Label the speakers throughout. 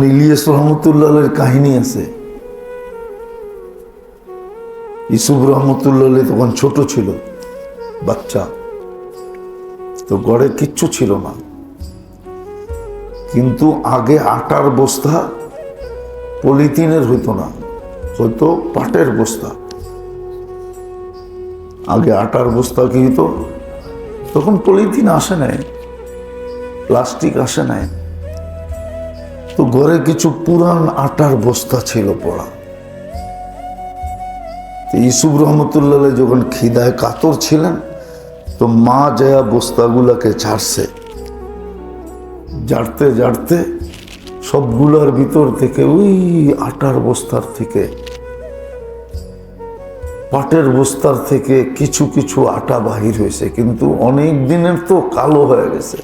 Speaker 1: ইলিয়াস রহমতুল্লাহের কাহিনী আছে। ইউসুফ রহমতুল্লাহ তখন ছোট ছিল, বাচ্চা, তো ঘরে কিচ্ছু ছিল না, কিন্তু আগে আটার বস্তা পলিথিনের হইতো না, হয়তো পাটের বস্তা। আগে আটার বস্তা কি হইতো, তখন পলিথিন আসে নাই, প্লাস্টিক আসে নাই, তো ঘরে কিছু পুরান আটার বস্তা ছিল পড়া। ইউসুফ রহমতুল্লাহ যখন খিদায় কাতর ছিলেন, তো মা যায়া বস্তাগুলাকে ঝাড়ছে, ঝাড়তে ঝাড়তে সবগুলার ভিতর থেকে ওই আটার বস্তার থেকে, পাটের বস্তার থেকে কিছু কিছু আটা বাহির হয়েছে, কিন্তু অনেক দিনের তো কালো হয়ে গেছে।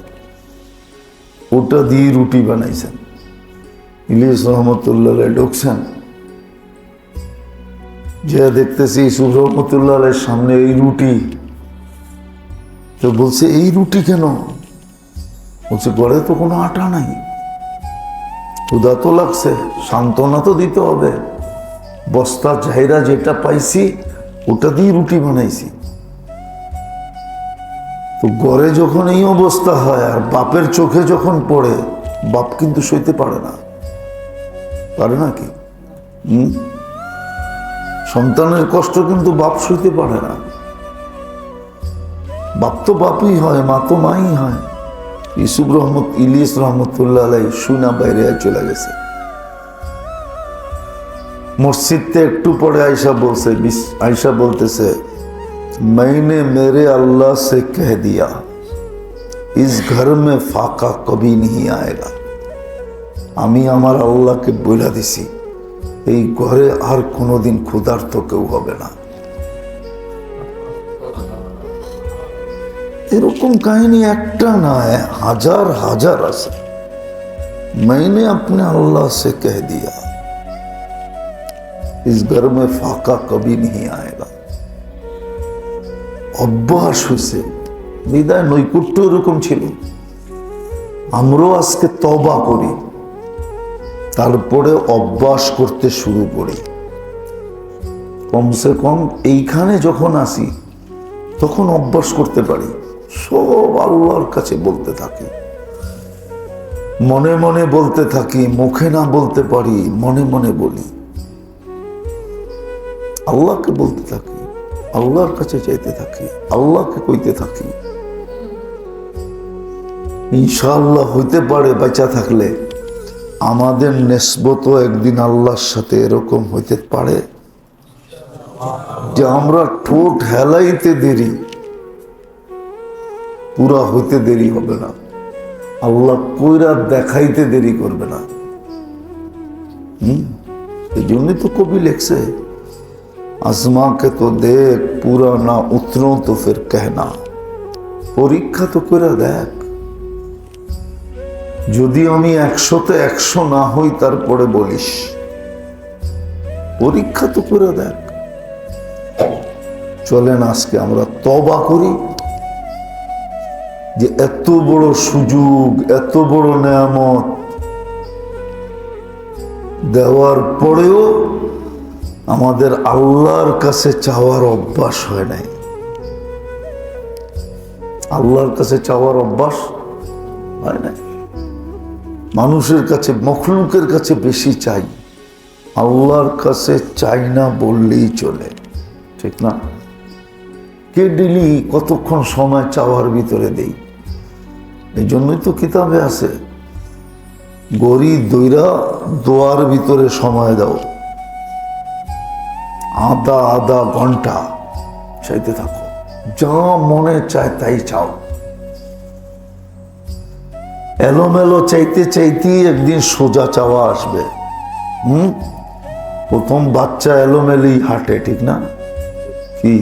Speaker 1: ওটা দিয়ে রুটি বানাইছেন। ইলিয়াস রহমতুল্লাহ ঢুকছেন, যে দেখতেছি ইউসুফ রহমতুল্লাহ সামনে এই রুটি, তো বলছে এই রুটি কেন? বলছে ঘরে তো কোনো আটা নাই, ক্ষুধা তো লাগছে, সান্ত্বনা তো দিতে হবে, বস্তা ঝাইরা যেটা পাইছি ওটা দিয়ে রুটি বানাইছি। তো ঘরে যখন এই অবস্থা হয় আর বাপের চোখে যখন পড়ে, বাপ কিন্তু সইতে পারে না, পারে নাকি? সন্তানের কষ্ট কিন্তু বাপ সইতে পারে না। বাপ তো বাপই হয়, মা তো মাই হয়। ইলিয়াস রহমতুল্লাহ শুনা বাইরে চলে গেছে। মসজিদতে একটু পরে আয়সা বলতেছে, मैंने मेरे अल्लाह से कह दिया इस घर में फाका कभी नहीं आएगा। আমি আমার আল্লাহকে বলে দিছি এই ঘরে আর কোনোদিন ক্ষুধার্ত কেউ হবে না। এরকম কাহিনী একটা না, হাজার হাজার আছে। मैंने अपने अल्लाह से कह दिया इस घर में फाका कभी नहीं आएगा। অভ্যাস হয়েছে, বিদায় নৈকট্য এরকম ছিল। আমরাও আজকে তওবা করি, তারপরে অভ্যাস করতে শুরু করি। কমসে কম এইখানে যখন আসি তখন অভ্যাস করতে পারি, সব আল্লাহর কাছে বলতে থাকি, মনে মনে বলতে থাকি, মুখে না বলতে পারি, মনে মনে বলি, আল্লাহকে বলতে থাকি, আল্লাহর কাছে চাইতে থাকি, আল্লাহকে কইতে থাকি। ইনশাআল্লাহ হইতে পারে বেঁচে থাকলে আমাদের নিসবত একদিন আল্লাহর সাথে এরকম হইতে পারে যে আমরা ঠোঁট হেলাইতে দেরি, পুরা হইতে দেরি হবে না, আল্লাহ কইরা দেখাইতে দেরি করবে না। এই জন্যই তো কবি লিখছে, आसमां के तो देख पूरा ना उतरो तो फिर कहना। পরীক্ষা তো করে দেখ, যদি আমি 100-তে 100 না হই তারপরে বলিস, পরীক্ষা তো করে দেখ। চলেন আজকে আমরা তওবা করি যে এত বড় সুযোগ, এত বড় নেয়ামত দেওয়ার পরেও আমাদের আল্লাহর কাছে চাওয়ার অভ্যাস হয় নাই। আল্লাহর কাছে চাওয়ার অভ্যাস হয় নাই। মানুষের কাছে, মখলুকের কাছে বেশি চাই, আল্লাহর কাছে চাই না বললেই চলে, ঠিক না? কে ডেলি কতক্ষণ সময় চাওয়ার ভিতরে দেই? এই জন্যই তো কিতাবে আছে, গড়ি দইরা দোয়ার ভিতরে সময় দাও, আধা আধা ঘন্টা চাইতে থাকো, যা মনে চায় তাই চাও। এলোমেলো চাইতে চাইতেই একদিন সোজা চাওয়া আসবে। প্রথম বাচ্চা এলোমেলি হাঁটে, ঠিক না? কি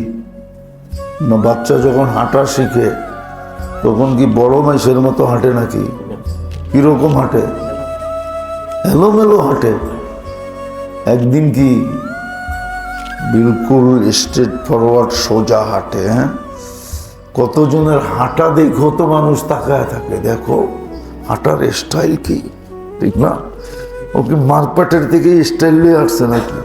Speaker 1: না, বাচ্চা যখন হাঁটা শিখে তখন কি বড় মাইসের মতো হাঁটে নাকি? কিরকম হাঁটে? এলোমেলো হাঁটে। একদিন কি বিলকুল স্ট্রেট ফরওয়ার্ড সোজা হাঁটে? কতজনের হাঁটা দেখো তো মানুষ তাকায় থাকে, দেখো হাঁটার স্টাইল কি, ঠিক না? ওকে মারপাটের থেকে স্টাইল নিয়ে আসছে নাকি?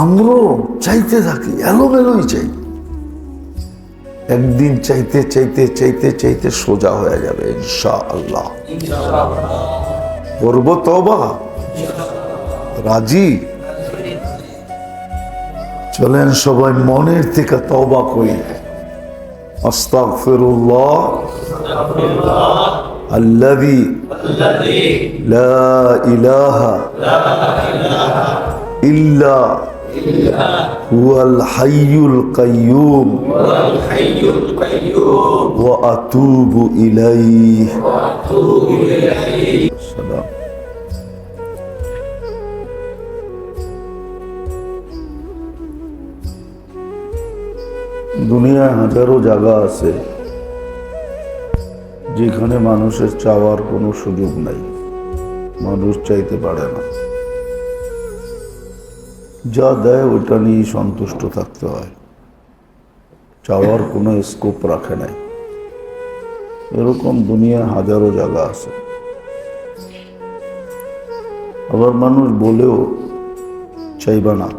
Speaker 1: আমরাও চাইতে থাকি, এলোমেলোই চাই। একদিন চাইতে চাইতে চাইতে চাইতে সোজা হয়ে যাবে ইনশাআল্লাহ। করব তওবা, রাজি? চলেন সবাই মনের থেকে তওবা করি। আস্তাগফিরুল্লাহ আল্লাযী লা ইলাহা ইল্লা হুয়াল হাইয়ুল কাইয়্যুম ওয়া আতুবু ইলাইহি। সালাম। দুনিয়ায় হাজারো জায়গা আছে যেখানে মানুষের চাওয়ার কোনো সুযোগ নাই, মানুষ চাইতে পারে না। যা দেয় ওইটা নিয়ে সন্তুষ্ট থাকতে হয়, চাওয়ার কোনো স্কোপ রাখে নাই। এরকম দুনিয়ায় হাজারো জায়গা আছে। আবার মানুষ বলেও চাইবা না,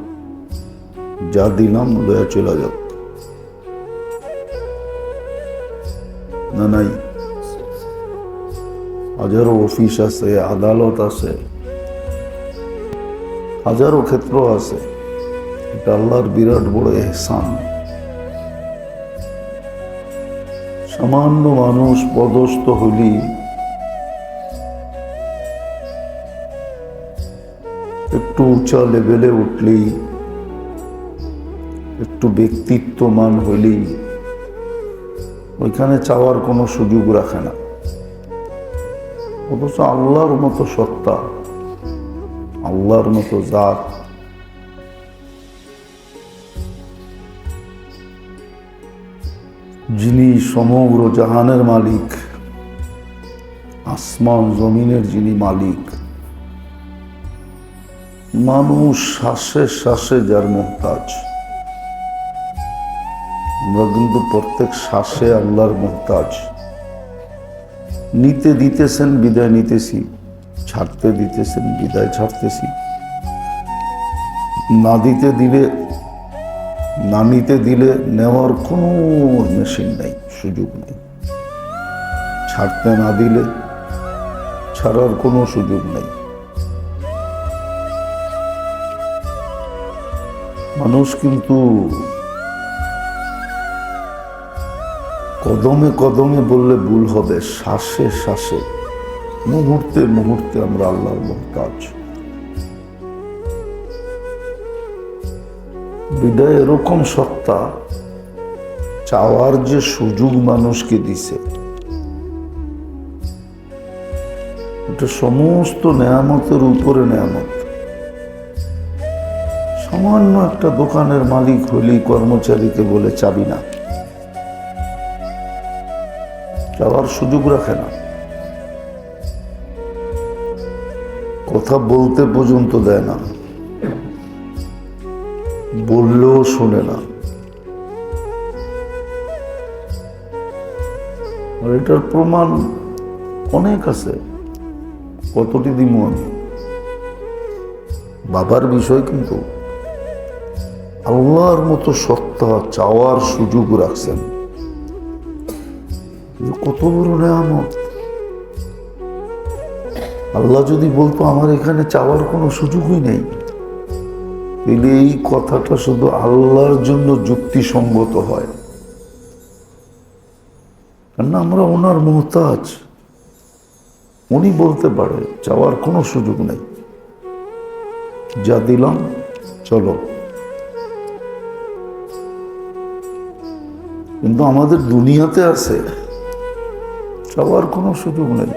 Speaker 1: যা দিলাম লয়া চলে যাও। না, নাই। হাজারো অফিস আছে, আদালত আছে, হাজারো ক্ষেত্র আছে। এটা আল্লাহর বিরাট বড় এহসান। সামান্য মানুষ পদস্থ হইলি একটু উঁচা লেভেলে উঠলি, একটু ব্যক্তিত্বমান হইলি, ওইখানে চাওয়ার কোনো সুযোগ রাখে না। অথচ আল্লাহর মতো সত্তা, আল্লাহর মতো জাত, যিনি সমগ্র জাহানের মালিক, আসমান জমিনের যিনি মালিক, মানুষ শ্বাসে শ্বাসে যার মুহতাজ। আমরা কিন্তু প্রত্যেক শ্বাসে আল্লাহর মুহতাজ। নিতে দিতেছেন, বিদায় নিতেছি, ছাড়তে দিতেছেন, বিদায় ছাড়তেছি। না দিতে দিলে, না নিতে দিলে নেওয়ার কোনো মেশিন নেই, সুযোগ নেই। ছাড়তে না দিলে ছাড়ার কোনো সুযোগ নেই। মানুষ কিন্তু কদমে কদমে বললে ভুল হবে, শ্বাসে শ্বাসে, মুহূর্তে মুহূর্তে আমরা আল্লাহর মুহতাজ। বিদায় এরকম সত্তা, চাওয়ার যে সুযোগ মানুষকে দিছে, এটা সমস্ত নেয়ামতের উপরে নেয়ামত। সামান্য একটা দোকানের মালিক হলেই কর্মচারীকে বলে চাবি না, চাওয়ার সুযোগ রাখে না, কথা বলতে পর্যন্ত দেয় না, বললেও শোনে না। আর এটার প্রমাণ অনেক আছে, কতটি দিমু আমি। বাবার বিষয় কিন্তু আল্লাহর মতো সত্তা চাওয়ার সুযোগ রাখছেন। কত বড় নেয়ামত। আল্লাহ যদি বলতো আমার এখানে চাওয়ার কোনো সুযোগই নেই, তাহলে এই কথাটা শুধু আল্লাহর জন্য যুক্তিসঙ্গত হয়। কেননা আমরা ওনার মুহতাজ। উনি বলতে পারে চাওয়ার কোনো সুযোগ নেই, যা দিলাম চলো। কিন্তু আমাদের দুনিয়াতে আছে চাওয়ার কোনো সুযোগ নেই,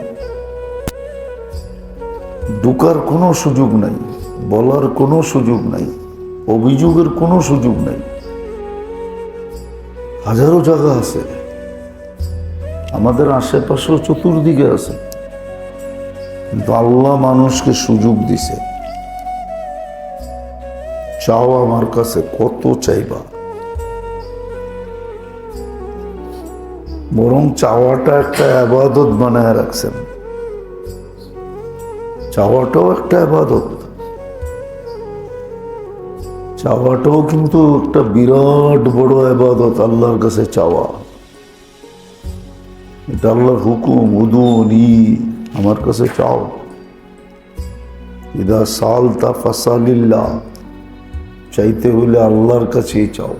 Speaker 1: ঢোকার কোনো সুযোগ নাই, বলার কোনো সুযোগ নাই, অভিযোগের কোনো সুযোগ নাই। হাজারো জায়গা আছে, আমাদের আশেপাশেও চতুর্দিকে আছে, কিন্তু আল্লাহ মানুষকে সুযোগ দিছে। চাও আমার কাছে, কত চাইবা? বরং চাওয়াটা একটা ইবাদত বানায় রাখছেন। চাওয়াটাও একটা ইবাদত, চাওয়াটাও কিন্তু একটা বিরাট বড় ইবাদত। আল্লাহর কাছে চাওয়া, এটা আল্লাহর হুকুম, উদুনি, আমার কাছে চাও। ইদা সালতা ফাসালিল্লাহ, চাইতে হইলে আল্লাহর কাছেই চাও।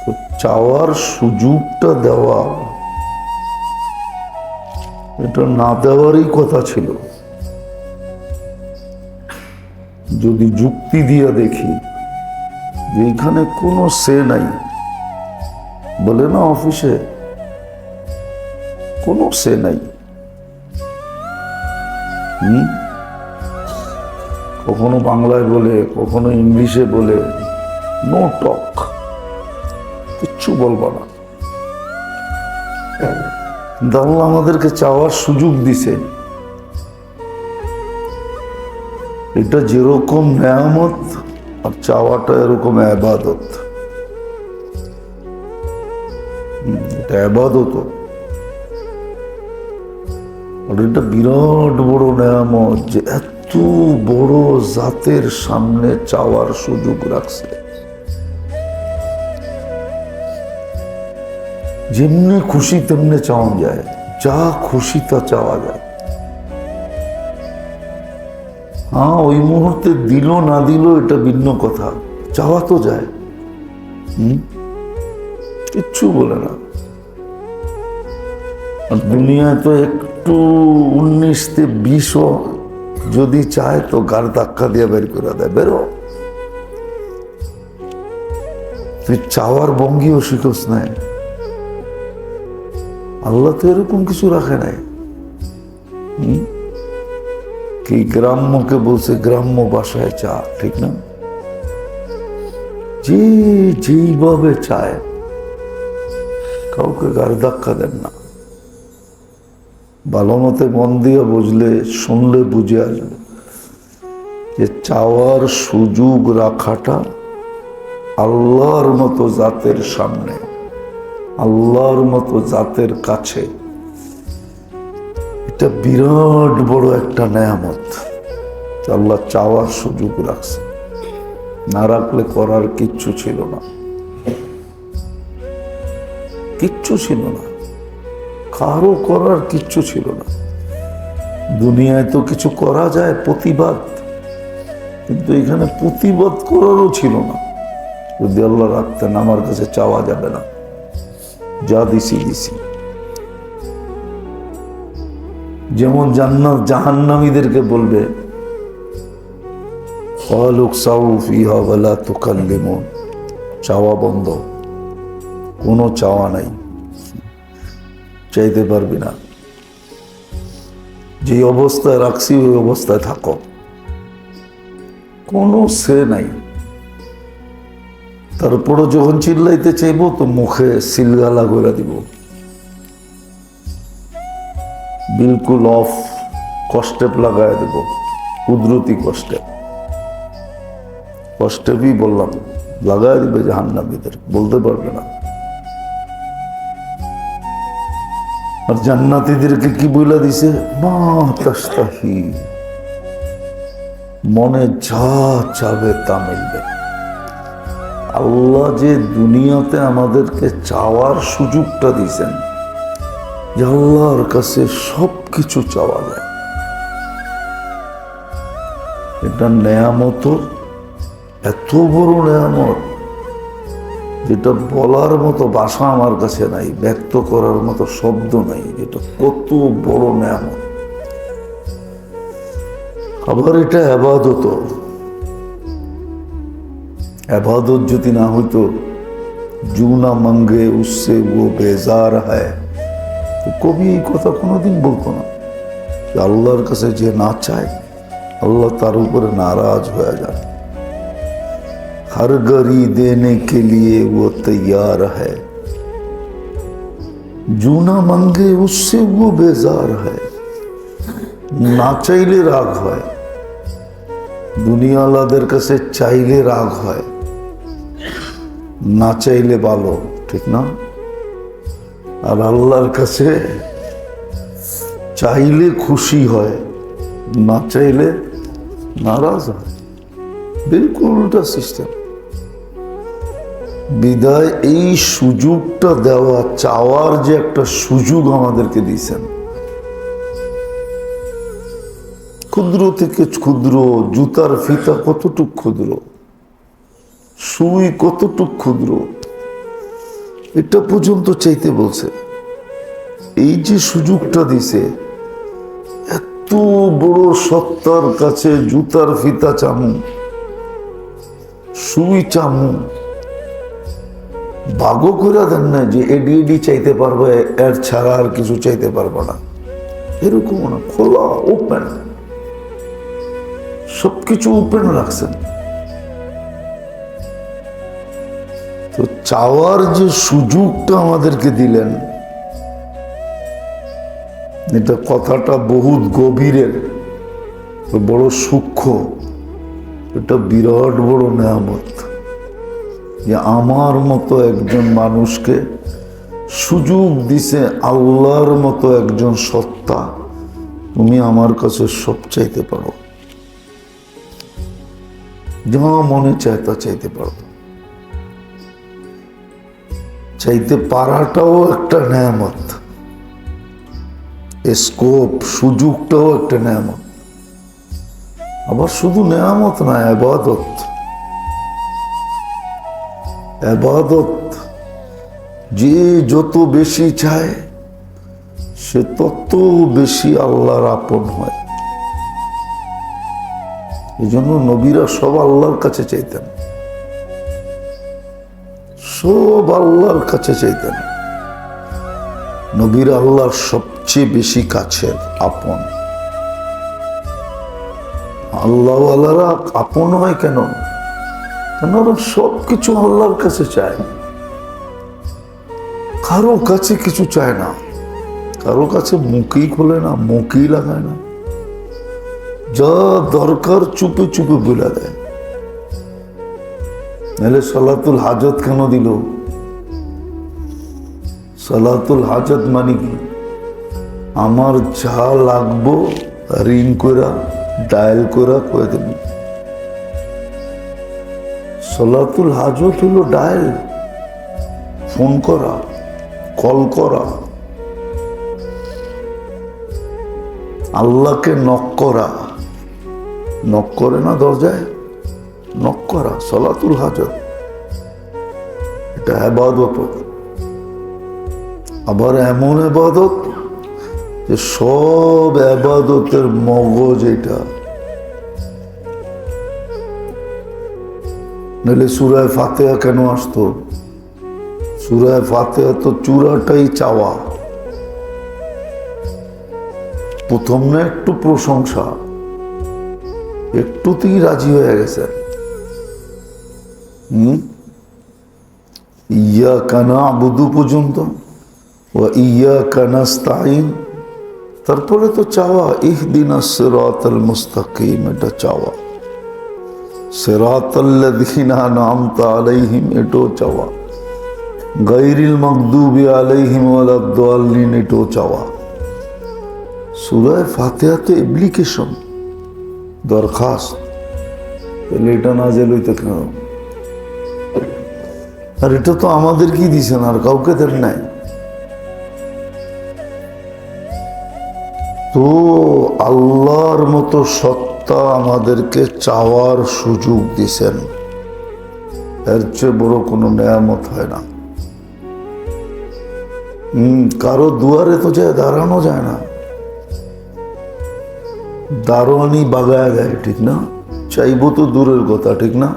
Speaker 1: তো চাওয়ার সুযোগটা দেওয়া, এটা না দেওয়ারই কথা ছিল। যদি যুক্তি দিয়ে দেখি যে এখানে কোনো সে নাই, বলে না অফিসে কোনো সে নাই, কখনো বাংলায় বলে, কখনো ইংলিশে বলে, নো টক, কিচ্ছু বলবা না। আল্লাহ আমাদেরকে চাওয়ার সুযোগ দিছে। এটা যেরকম নেয়ামত, আর চাওয়াটা এরকম ইবাদত। এটা ইবাদত, আর এটা বিরাট বড় নেয়ামত যে এত বড় জাতের সামনে চাওয়ার সুযোগ রাখছে। যেমনি খুশি তেমনি চাওয়া যায়, যা খুশি তা চাওয়া যায়। হ্যাঁ, ওই মুহূর্তে দিল না দিল এটা ভিন্ন কথা, চাওয়া তো যায়। কিচ্ছু বলে না। আর দুনিয়ায় তো একটু 19-20 যদি চায় তো গাড় ধাক্কা দিয়ে বের করে দেয়, বেরো। তুই চাওয়ার ভঙ্গিও শিখোস নাই। আল্লাহ তো এরকম কিছু রাখে নাই। কি গ্রাম্যকে বলছে গ্রাম্য ভাষায় চা, ঠিক না? যে যেইভাবে চায়, কাউকে গাড় ধাক্কা দেন না। ভালো মতে মন দিয়ে বুঝলে, শুনলে বুঝে আসবে যে চাওয়ার সুযোগ রাখাটা আল্লাহর মতো জাতের সামনে, আল্লাহর মতো জাতের কাছে, এটা বিরাট বড় একটা নেয়ামত। আল্লাহ চাওয়ার সুযোগ রাখছে, না রাখলে করার কিচ্ছু ছিল না, কিচ্ছু ছিল না, কারো করার কিচ্ছু ছিল না। দুনিয়ায় তো কিছু করা যায় প্রতিবাদ, কিন্তু এখানে প্রতিবাদ করারও ছিল না। যদি আল্লাহ রাখতেন, আমার কাছে চাওয়া যাবে না, যা দিছি দিছি। যেমন জান্নাত জাহান্নামীদেরকে বলবে চাওয়া বন্ধ, কোনো চাওয়া নাই, চাইতে পারবি না, যে অবস্থায় রাখছি ওই অবস্থায় থাকো, কোনো সে নাই। তারপরে যখন চিল্লাইতে চাইবো তো মুখে সিলগালা করে দিব, বিলকুল অফ, কষ্টেপ লাগাই দেব, কুদরতি কষ্টেপ। কষ্টেপই বললাম, লাগাই দিবে জাহান্নামীদের, বলতে পারবে না। আর জান্নাতীদেরকে কি বইলা দিছে, মা তাস্তাহি, মনে যা চাবে তা মিলবে। আল্লাহ যে দুনিয়াতে আমাদেরকে চাওয়ার সুযোগটা দিয়েছেন, যে আল্লাহর কাছে সবকিছু চাওয়া যায়, এটা নেয়ামত, এত বড় নেয়ামত যেটা বলার মতো ভাষা আমার কাছে নাই, ব্যক্ত করার মতো শব্দ নাই, এটা কত বড় নেয়ামত। আবার এটা ইবাদত। ইবাদত যদি না হইতো, জু না মাঙ্গে উসসে ও বেজার হয়, তো কবি এই কথা কোনোদিন বলতো না যে আল্লাহর কাছে যে না চায় আল্লাহ তার উপরে নারাজ হয়ে যায়। हर घड़ी देने के लिए वो तैयार है, जो ना मांगे उससे वो बेजार है। না চাইলে রাগ হয়, দুনিয়াওয়ালাদের কাছে চাইলে রাগ হয়, না চাইলে ভালো, ঠিক না? আর আল্লাহর কাছে চাইলে খুশি হয়, না চাইলে নারাজ হয়। বিলকুল উল্টা সিস্টেম। বিদায় এই সুযোগটা দেওয়া, চাওয়ার যে একটা সুযোগ আমাদেরকে দিয়েছেন, ক্ষুদ্র থেকে ক্ষুদ্র, জুতার ফিতা কতটুক ক্ষুদ্র, সুই কতটুক ক্ষুদ্র, এটা পর্যন্ত চাইতে বলছে। এই যে সুযোগটা দিছে, এত বড় সত্তার কাছে জুতার ফিতা চামু, সুই চামু, ভাগও করে দেন না যে এডি এডি চাইতে পারবে, এর ছাড়া আর কিছু চাইতে পারবো না, এরকম না। খোলা, ওপেন, সবকিছু ওপেন রাখছেন। তো চাওয়ার যে সুযোগটা আমাদেরকে দিলেন, এটা কথাটা বহুত গভীরের, বড় সূক্ষ্ম। এটা বিরাট বড় নেয়ামত যে আমার মতো একজন মানুষকে সুযোগ দিছে, আল্লাহর মতো একজন সত্তা, তুমি আমার কাছে সব চাইতে পারো, যা মনে চায় তা চাইতে পারো। চাইতে পারাটাও একটা নেয়ামত, স্কোপ, সুযোগটাও একটা নেয়ামত। আবার শুধু নেয়ামত না, ইবাদত। ইবাদত যে যত বেশি চায়, সে তত বেশি আল্লাহর আপন হয়। এই জন্য নবীরা সব আল্লাহর কাছে চাইতেন, সব আল্লাহর কাছে চাইতেন। নবীরা আল্লাহর সবচেয়ে বেশি কাছের, আপন। আল্লাহওয়ালারা আপন হয় কেন? কেন ওরা সবকিছু আল্লাহর কাছে চায়, কারো কাছে কিছু চায় না, কারো কাছে মুখই খোলে না, মুখই লাগায় না, যা দরকার চুপে চুপে বলে দেয়। নাহলে সালাতুল হাজত কেন দিল? সালাতুল হাজত মানে কি? আমার যা লাগবো রিং করা, ডায়াল করা করে দেব। সালাতুল হাজত হলো ডায়াল, ফোন করা, কল করা, আল্লাহকে নক করা। নক করে না দরজায়, নক করা সালাতুল হাজত। এটা ইবাদত। আবার এমন ইবাদত যে সব ইবাদতের মগজ এটা। নাহলে সূরা ফাতিহা কেন আসতো? সূরা ফাতিহা তো চূড়াটাই চাওয়া। প্রথম না একটু প্রশংসা, একটুতেই রাজি হয়ে গেছে। ইয়াকা না'বুদু পর্যন্ত, ওয়া ইয়াকা নাস্তাঈন, তারপরে তো চাওয়া ইহদিনাস সিরাতাল মুস্তাকিম, এটা চাওয়া। সিরাতাল্লাযীনা আন'আমতা আলাইহিম, এটাও চাওয়া। গায়রিল মাগদুবি আলাইহিম ওয়ালাদ-দাল্লিন, এটাও চাওয়া। সূরা ফাতিহা তো অ্যাপ্লিকেশন, দরখাস্ত। তাহলে এটা নাযিল হইতে কেন? আর এটা তো আমাদের কি দিছেন, আর কাউকে দেন নাই। তো আল্লাহর মতো সত্তা আমাদেরকে চাওয়ার সুযোগ দিছেন, এর চেয়ে বড় কোনো নেয়ামত হয় না। কারো দুয়ারে তো যায় দাঁড়ানো যায় না, দারোয়ানি বাগায় দেয়, ঠিক না? চাইবো তো দূরের কথা, ঠিক না?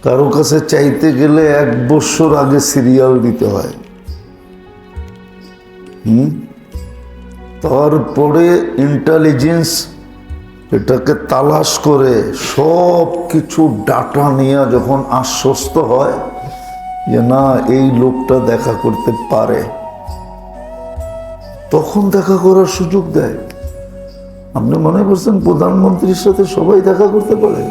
Speaker 1: কারো কাছে চাইতে গেলে 1 বছর আগে সিরিয়াল দিতে হয়। তারপরে ইন্টেলিজেন্স এটাকে তালাশ করে সব কিছু ডাটা নিয়ে যখন আশ্বস্ত হয় যে না, এই লোকটা দেখা করতে পারে, তখন দেখা করার সুযোগ দেয়। আপনি মনে করছেন প্রধানমন্ত্রীর সাথে সবাই দেখা করতে পারে?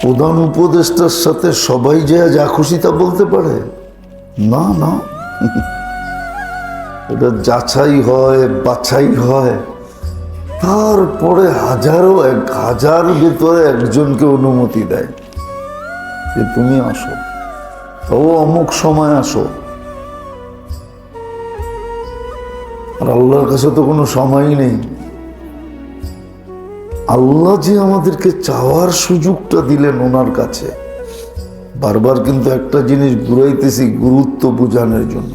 Speaker 1: প্রধান উপদেষ্টার সাথে সবাই যে যা খুশি তা বলতে পারে? না না, এটা যাচাই হয়, বাছাই হয়, তারপরে হাজারো 1000 ভিতরে একজনকে অনুমতি দেয় যে তুমি আসো, তবু অমুক সময় আসো। আর আল্লাহর কাছে তো কোনো সময়ই নেই। আল্লাহ যে আমাদেরকে চাওয়ার সুযোগটা দিলেন ওনার কাছে, বারবার কিন্তু একটা জিনিস ঘুরাইতেছি গুরুত্ব বোঝানোর জন্য।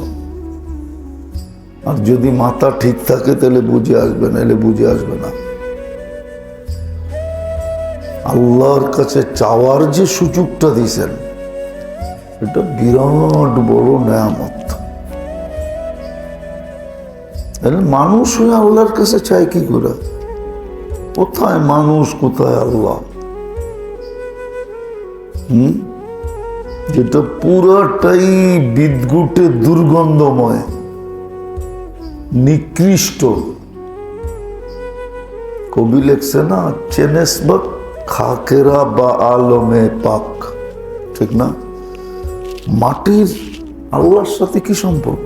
Speaker 1: আর যদি মাথা ঠিক থাকে তাহলে বুঝে আসবে, নাহলে বুঝে আসবে না। আল্লাহর কাছে চাওয়ার যে সুযোগটা দিয়েছেন, এটা বিরাট বড় নেয়ামত। মানুষ হয়ে আল্লাহর কাছে চায় কি করে? কোথায় মানুষ, কোথায় আল্লাহ? যেটা পুরাটাই বিদ্যুটে দুর্গন্ধময়, নিকৃষ্ট। কবি লেখছে না, চেনেসবক খাকেরা বা আলমে পাক, ঠিক না? মাটির আল্লাহর সাথে কি সম্পর্ক?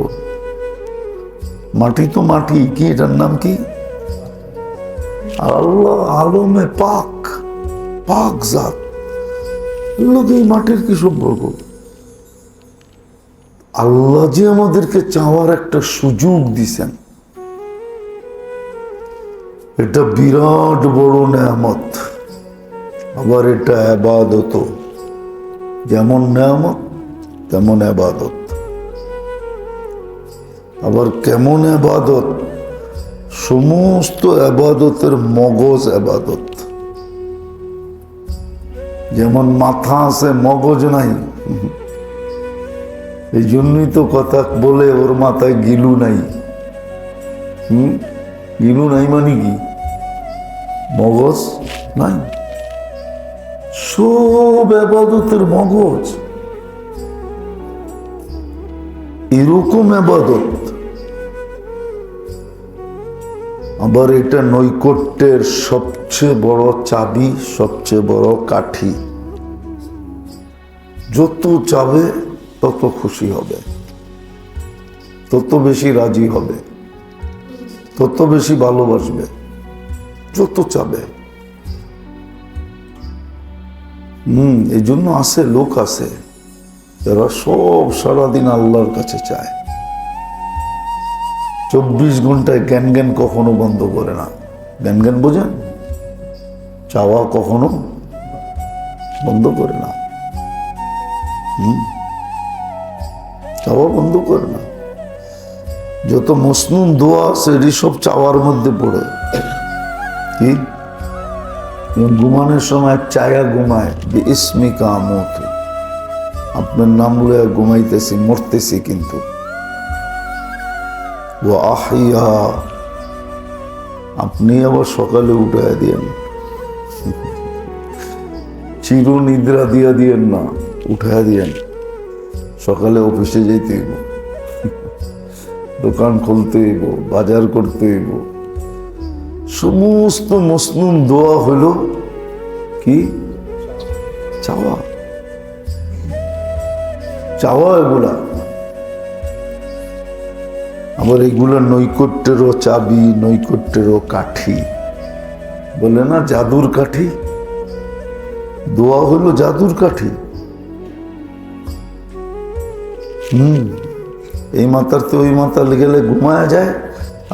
Speaker 1: মাটি তো মাটি, কি এটার নাম কি? আল্লাহ আলমে পাক, পাক জাত। লোক এই মাটির কি সম্পর্ক? আল্লাহ যে আমাদেরকে চাওয়ার একটা সুযোগ দিছেন, এটা বিরাট বড় নেয়ামত। আবার এটা ইবাদত, যেমন নেয়ামত তেমন ইবাদত। আবার কেমন ইবাদত? সমস্ত ইবাদতের মগজ ইবাদত। যেমন মাথা আছে মগজ নাই, এই জন্যই তো কথা বলে ওর মাথায় গিলু নাই। গিলু নাই মানে কি? মগজ নাই। সব ইবাদতের মগজ। এরকম ইবাদত। আবার এটা নৈকট্যের সবচেয়ে বড় চাবি, সবচেয়ে বড় কাঠি। যত চাবে তত খুশি হবে, তত বেশি রাজি হবে, তত বেশি ভালোবাসবে। যত চাবে। এই জন্য আছে, লোক আছে যারা সব সারাদিন আল্লাহর কাছে চায়। 24 ঘন্টায় জ্ঞান জ্ঞান কখনো বন্ধ করে না। জ্ঞান জ্ঞান বোঝেন? চাওয়া কখনো বন্ধ করে না। চাওয়া বন্ধ করে না। যত মসনুন দোয়া আছে সব চাওয়ার মধ্যে পড়ে। কি? ঘুমানোর সময় চায়া ঘুমায়, ইসমিকা আমত, আপনার নাম লয়ে ঘুমাইতেছি, মরতেছি, কিন্তু ও আহিয়া, আপনি আবার সকালে উঠায় দিয়েন। চির নিদ্রা দিয়া দিয়েন না, উঠায় দিয়েন। সকালে অফিসে যেতে হইব, দোকান খুলতে হইব, বাজার করতে হইব। সমস্ত মসনুন দোয়া হইল কি? চাওয়া। চাওয়া এগুলা। আবার এগুলা নৈকট্যেরও চাবি, নৈকট্যেরও কাঠি। বলে না জাদুর কাঠি? দোয়া হলো জাদুর কাঠি। এই মাথার তো ওই মাথা গেলে ঘুমায়া যায়,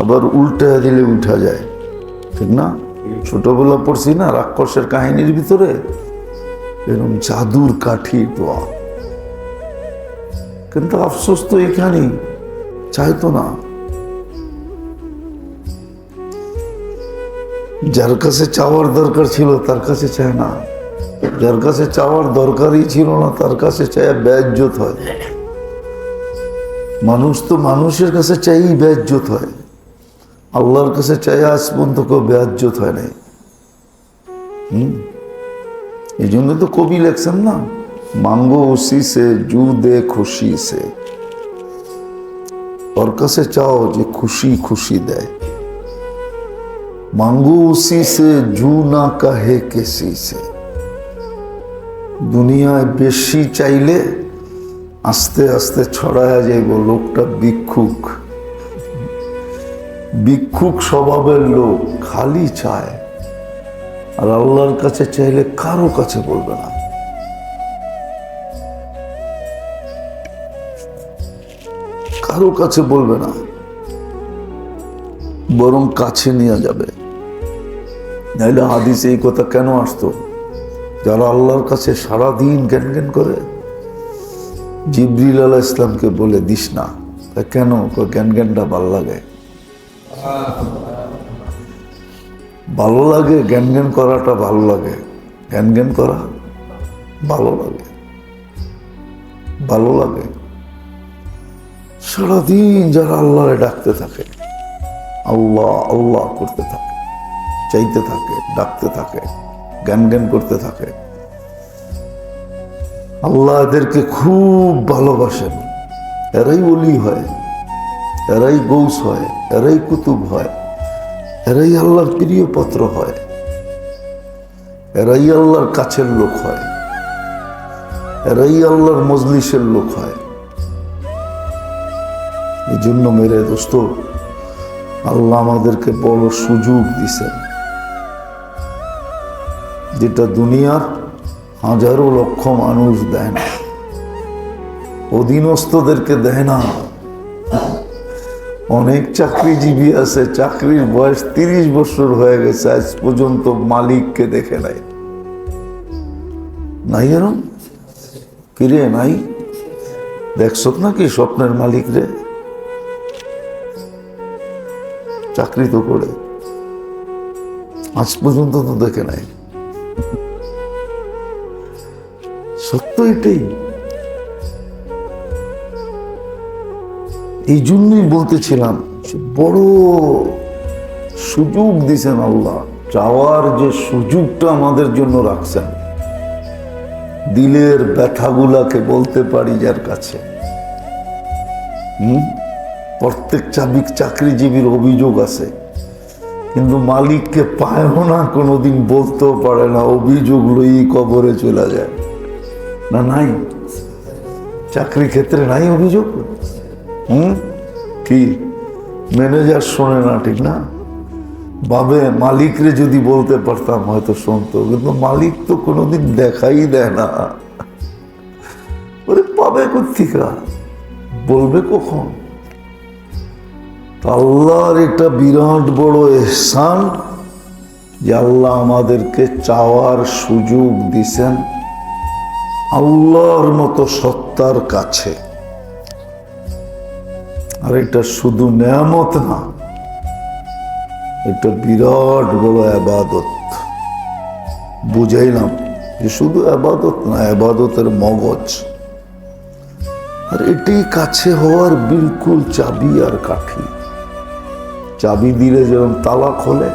Speaker 1: আবার উল্টা দিলে উঠা যায়, ঠিক না? ছোটবেলা পড়ছি না রাক্ষসের কাহিনীর ভিতরে, এরকম জাদুর কাঠি দোয়া। কিন্তু আফসোস তো এখানেই, চাইতো না। যার কাছে চাওয়ার দরকার ছিল তার কাছে চায় না, যার কাছে চাওয়ার দরকারই ছিল না তার কাছে চায় বেইজ্জত হয়। মানুষ তো মানুষের কাছে চাই বেইজ্জত হয়, আল্লাহর কাছে চাই আজ পর্যন্ত কেউ বেইজ্জত হয় নাই। এই জন্য তো কবি লেখছেন না, মাঙ্গো উসি সে জু দে খুশি সে। ওর কাছে চাও যে খুশি খুশি দেয়। মাঙ্গো উসি সে জু না কাহে কেসি সে। দুনিয়ায় বেশি চাইলে আস্তে আস্তে ছড়ায়া যাইব, লোকটা ভিক্ষুক। ভিক্ষুক স্বভাবের লোক, খালি চায়, আর আল্লাহর কাছে চাইলে কারো কাছে বলবে না। কারো কাছে বলবে না, বরং কাছে নিয়ে যাবে। নাইলে হাদিসে এই কথা কেন আসতো? যারা আল্লাহর কাছে সারাদিন জ্ঞান জ্ঞান করে, জিবরিল আলাইহিস সালামকে বলে দিস না। কেন? জ্ঞান জ্ঞানটা ভালো লাগে, ভালো লাগে, জ্ঞান জ্ঞান করাটা ভালো লাগে, জ্ঞান জ্ঞান করা ভালো লাগে, ভালো লাগে। সারাদিন যারা আল্লাহরে ডাকতে থাকে, আল্লাহ আল্লাহ করতে থাকে, চাইতে থাকে, ডাকতে থাকে, জ্ঞান জ্ঞান করতে থাকে, আল্লাহ এদেরকে খুব ভালোবাসেন। এরাই ওলি হয়, এরাই গৌস হয়, এরাই কুতুব হয়, এরাই আল্লাহর প্রিয় পাত্র হয়, এরাই আল্লাহর কাছের লোক হয়, এরাই আল্লাহর মজলিসের লোক হয়। এই জন্য মেরে দোস্ত, আল্লাহ আমাদেরকে বড় সুযোগ দিছেন, যেটা দুনিয়ার হাজারো লক্ষ মানুষ দেয় না, অধীনস্থদেরকে দেয় না। অনেক চাকরিজীবী আছে, চাকরির বয়স 30 বছর হয়ে গেছে, আজ পর্যন্ত মালিককে দেখে নাই। নাই এরম? কিরে নাই? দেখছ নাকি স্বপ্নের মালিক রে? চাকরি তো করে, আজ পর্যন্ত তো দেখে নাই। সত্য এটাই। এই জন্যই বলতেছিলাম, বড় সুযোগ দিছেন আল্লাহ, চাওয়ার যে সুযোগটা আমাদের জন্য রাখছেন। দিলের ব্যথাগুলাকে বলতে পারি যার কাছে। প্রত্যেক চাকরিজীবীর অভিযোগ আছে, কিন্তু মালিককে পায়ও না, কোনোদিন বলতেও পারে না, অভিযোগ লই কবরে চলে যায়। না নাই? চাকরি ক্ষেত্রে নাই অভিযোগ? কি ম্যানেজার শোনে না, ঠিক না? ভাবে মালিকরে যদি বলতে পারতাম হয়তো শুনতো, কিন্তু মালিক তো কোনোদিন দেখাই দেয় না। ওরে পাবে কোত্থেকে, বলবে কখন? আল্লাহর এটা বিরাট বড় ইহসান যে আল্লাহ আমাদেরকে চাওয়ার সুযোগ দিছেন আল্লাহর মতো সত্তার কাছে। আর এটা শুধু নেয়ামত না, এটা বিরাট বড় ইবাদত। বুঝাইলাম যে শুধু ইবাদত না, ইবাদতের মগজ। আর এটি কাছে হওয়ার বিলকুল চাবি আর কাঠি। চাবি দিলে যেরকম তালা খোলে,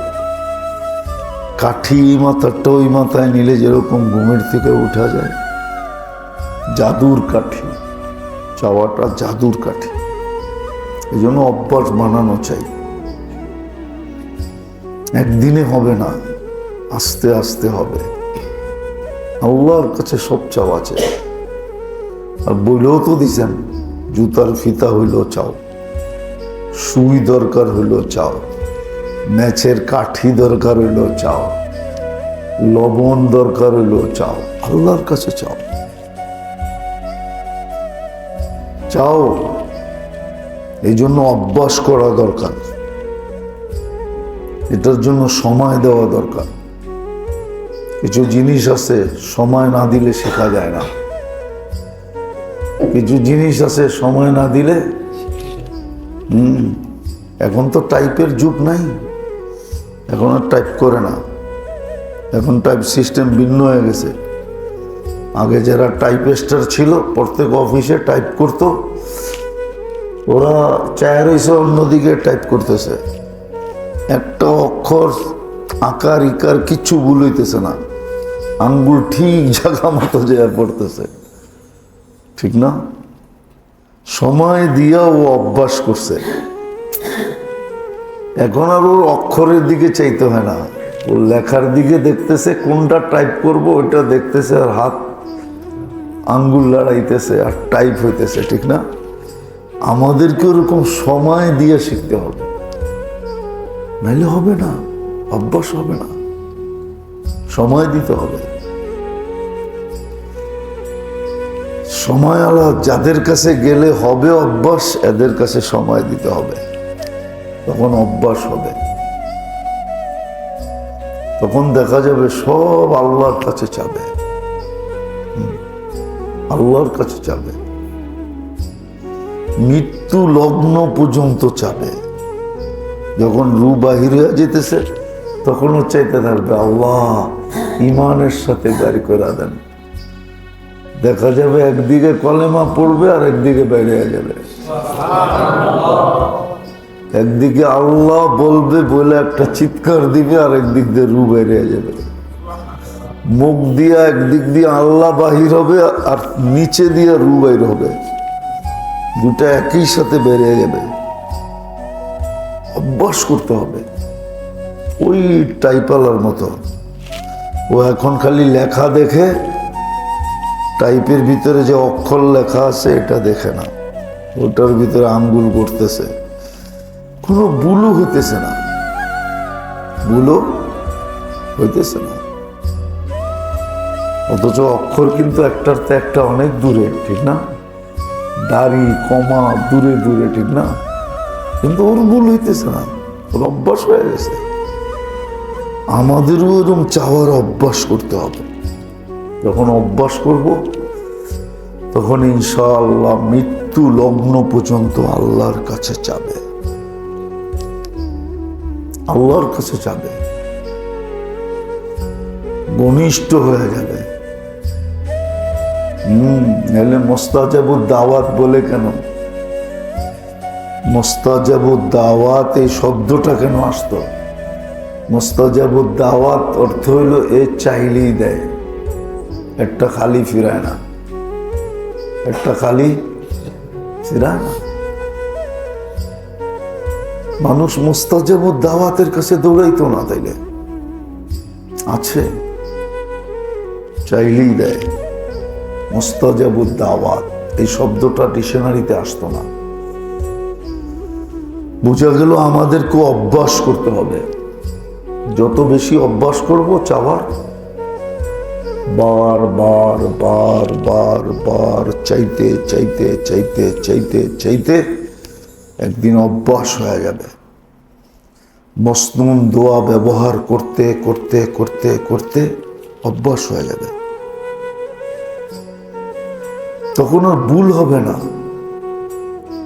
Speaker 1: কাঠি এই মাথাটা ওই মাথায় নিলে যেরকম ঘুমের থেকে উঠা যায়, জাদুর কাঠি। চাওয়াটা জাদুর কাঠি। এই জন্য অভ্যাস বানানো চাই। একদিনে হবে না, আস্তে আস্তে হবে। আল্লাহর কাছে সব চাওয়া চাই। আর বইলেও তো দিছেন, জুতার ফিতা হইলেও চাও, সুই দরকার হইলেও চাও, ম্যাচের কাঠি দরকার হইলেও চাও, লবণ দরকার হইলেও চাও, আল্লাহর কাছে চাও। চাও, এই জন্য অভ্যাস করা দরকার, এটার জন্য সময় দেওয়া দরকার। কিছু জিনিস আছে সময় না দিলে শেখা যায় না, কিছু জিনিস আছে সময় না দিলে। এখন তো টাইপের যুগ নাই, এখন আর টাইপ করে না, এখন টাইপ সিস্টেম ভিন্ন হয়ে গেছে। আগে যারা টাইপিস্টার ছিল প্রত্যেক অফিসে টাইপ করতো, ওরা চায়ের হয়েছে অন্যদিকে টাইপ করতেছে, একটা অক্ষর আকার ইকার কিচ্ছু ভুল হইতেছে না, আঙ্গুল ঠিক জায়গা মতো যায় পড়তেছে, ঠিক না? সময় দিয়া ও অভ্যাস করছে। এখন আর ওর অক্ষরের দিকে চাইতে হয় না, ও লেখার দিকে দেখতেছে, কোনটা টাইপ করব ওইটা দেখতেছে, আর হাত আঙ্গুল লড়াইতেছে আর টাইপ হইতেছে, ঠিক না? আমাদেরকে ওরকম সময় দিয়ে শিখতে হবে। নাইলে হবে না, অভ্যাস হবে না। সময় দিতে হবে। সময় আলা যাদের কাছে গেলে হবে অভ্যাস, এদের কাছে সময় দিতে হবে, তখন অভ্যাস হবে। তখন দেখা যাবে সব আল্লাহর কাছে চাবে, আল্লাহর কাছে চাবে, মৃত্যু লগ্ন পর্যন্ত চাবে। যখন রূহ বাহির হয়ে যেতেছে তখনও চাইতে থাকবে, আল্লাহ ইমানের সাথে বের করে দেন। দেখা যাবে একদিকে কলেমা পড়বে আর একদিকে বের হয়ে যাবে। একদিকে আল্লাহ বলবে বলে একটা চিৎকার দিবে, আর একদিক দিয়ে রূহ বের হয়ে যাবে। মুখ দিয়ে একদিক দিয়ে আল্লাহ বাহির হবে আর নিচে দিয়ে রূহ বের হবে, দুটা একই সাথে বের হয়ে যাবে। অভ্যাস করতে হবে। ওই টাইপালার মতো, ও এখন খালি লেখা দেখে, টাইপের ভিতরে যে অক্ষর লেখা আছে এটা দেখে না, ওটার ভিতরে আঙ্গুল করতেছে, কোনো ভুলও হইতেছে না, ভুলও হইতেছে না। অথচ অক্ষর কিন্তু একটার তো একটা অনেক দূরে, ঠিক না? দাড়ি কমা দূরে দূরে, ঠিক না? কিন্তু ওর ভুল হইতেছে না, ওর অভ্যাস হয়ে গেছে। আমাদেরও এরকম চাওয়ার অভ্যাস করতে হবে। যখন অভ্যাস করব তখন ইনশাআল্লাহ মৃত্যু লগ্ন পর্যন্ত আল্লাহর কাছে চাবে, আল্লাহর কাছে চাবে, ঘনিষ্ঠ হয়ে যাবে। নাহলে মুস্তাজাবুদ দাওয়াত বলে কেন? মুস্তাজাবুদ দাওয়াত এই শব্দটা কেন আসতো? মুস্তাজাবুদ দাওয়াত অর্থ হইল এ চাইলেই দেয়, একটা খালি ফিরায় না, একটা খালি ফিরায় না। মানুষ মুস্তাজাবুদ দাওয়াতের কাছে দৌড়াইতো না, তাইলে আছে, চাইলেই দেয়। মুস্তাজাবুদ দাওয়াত এই শব্দটা ডিকশনারিতে আসতো না। বোঝা গেল আমাদেরকে অভ্যাস করতে হবে। যত বেশি অভ্যাস করব চাওয়ার, বার বার বার বার বার চাইতে চাইতে চাইতে চাইতে চাইতে একদিন অভ্যাস হয়ে যাবে। মসনুন দোয়া ব্যবহার করতে করতে করতে করতে অভ্যাস হয়ে যাবে। তখন আর ভুল হবে না,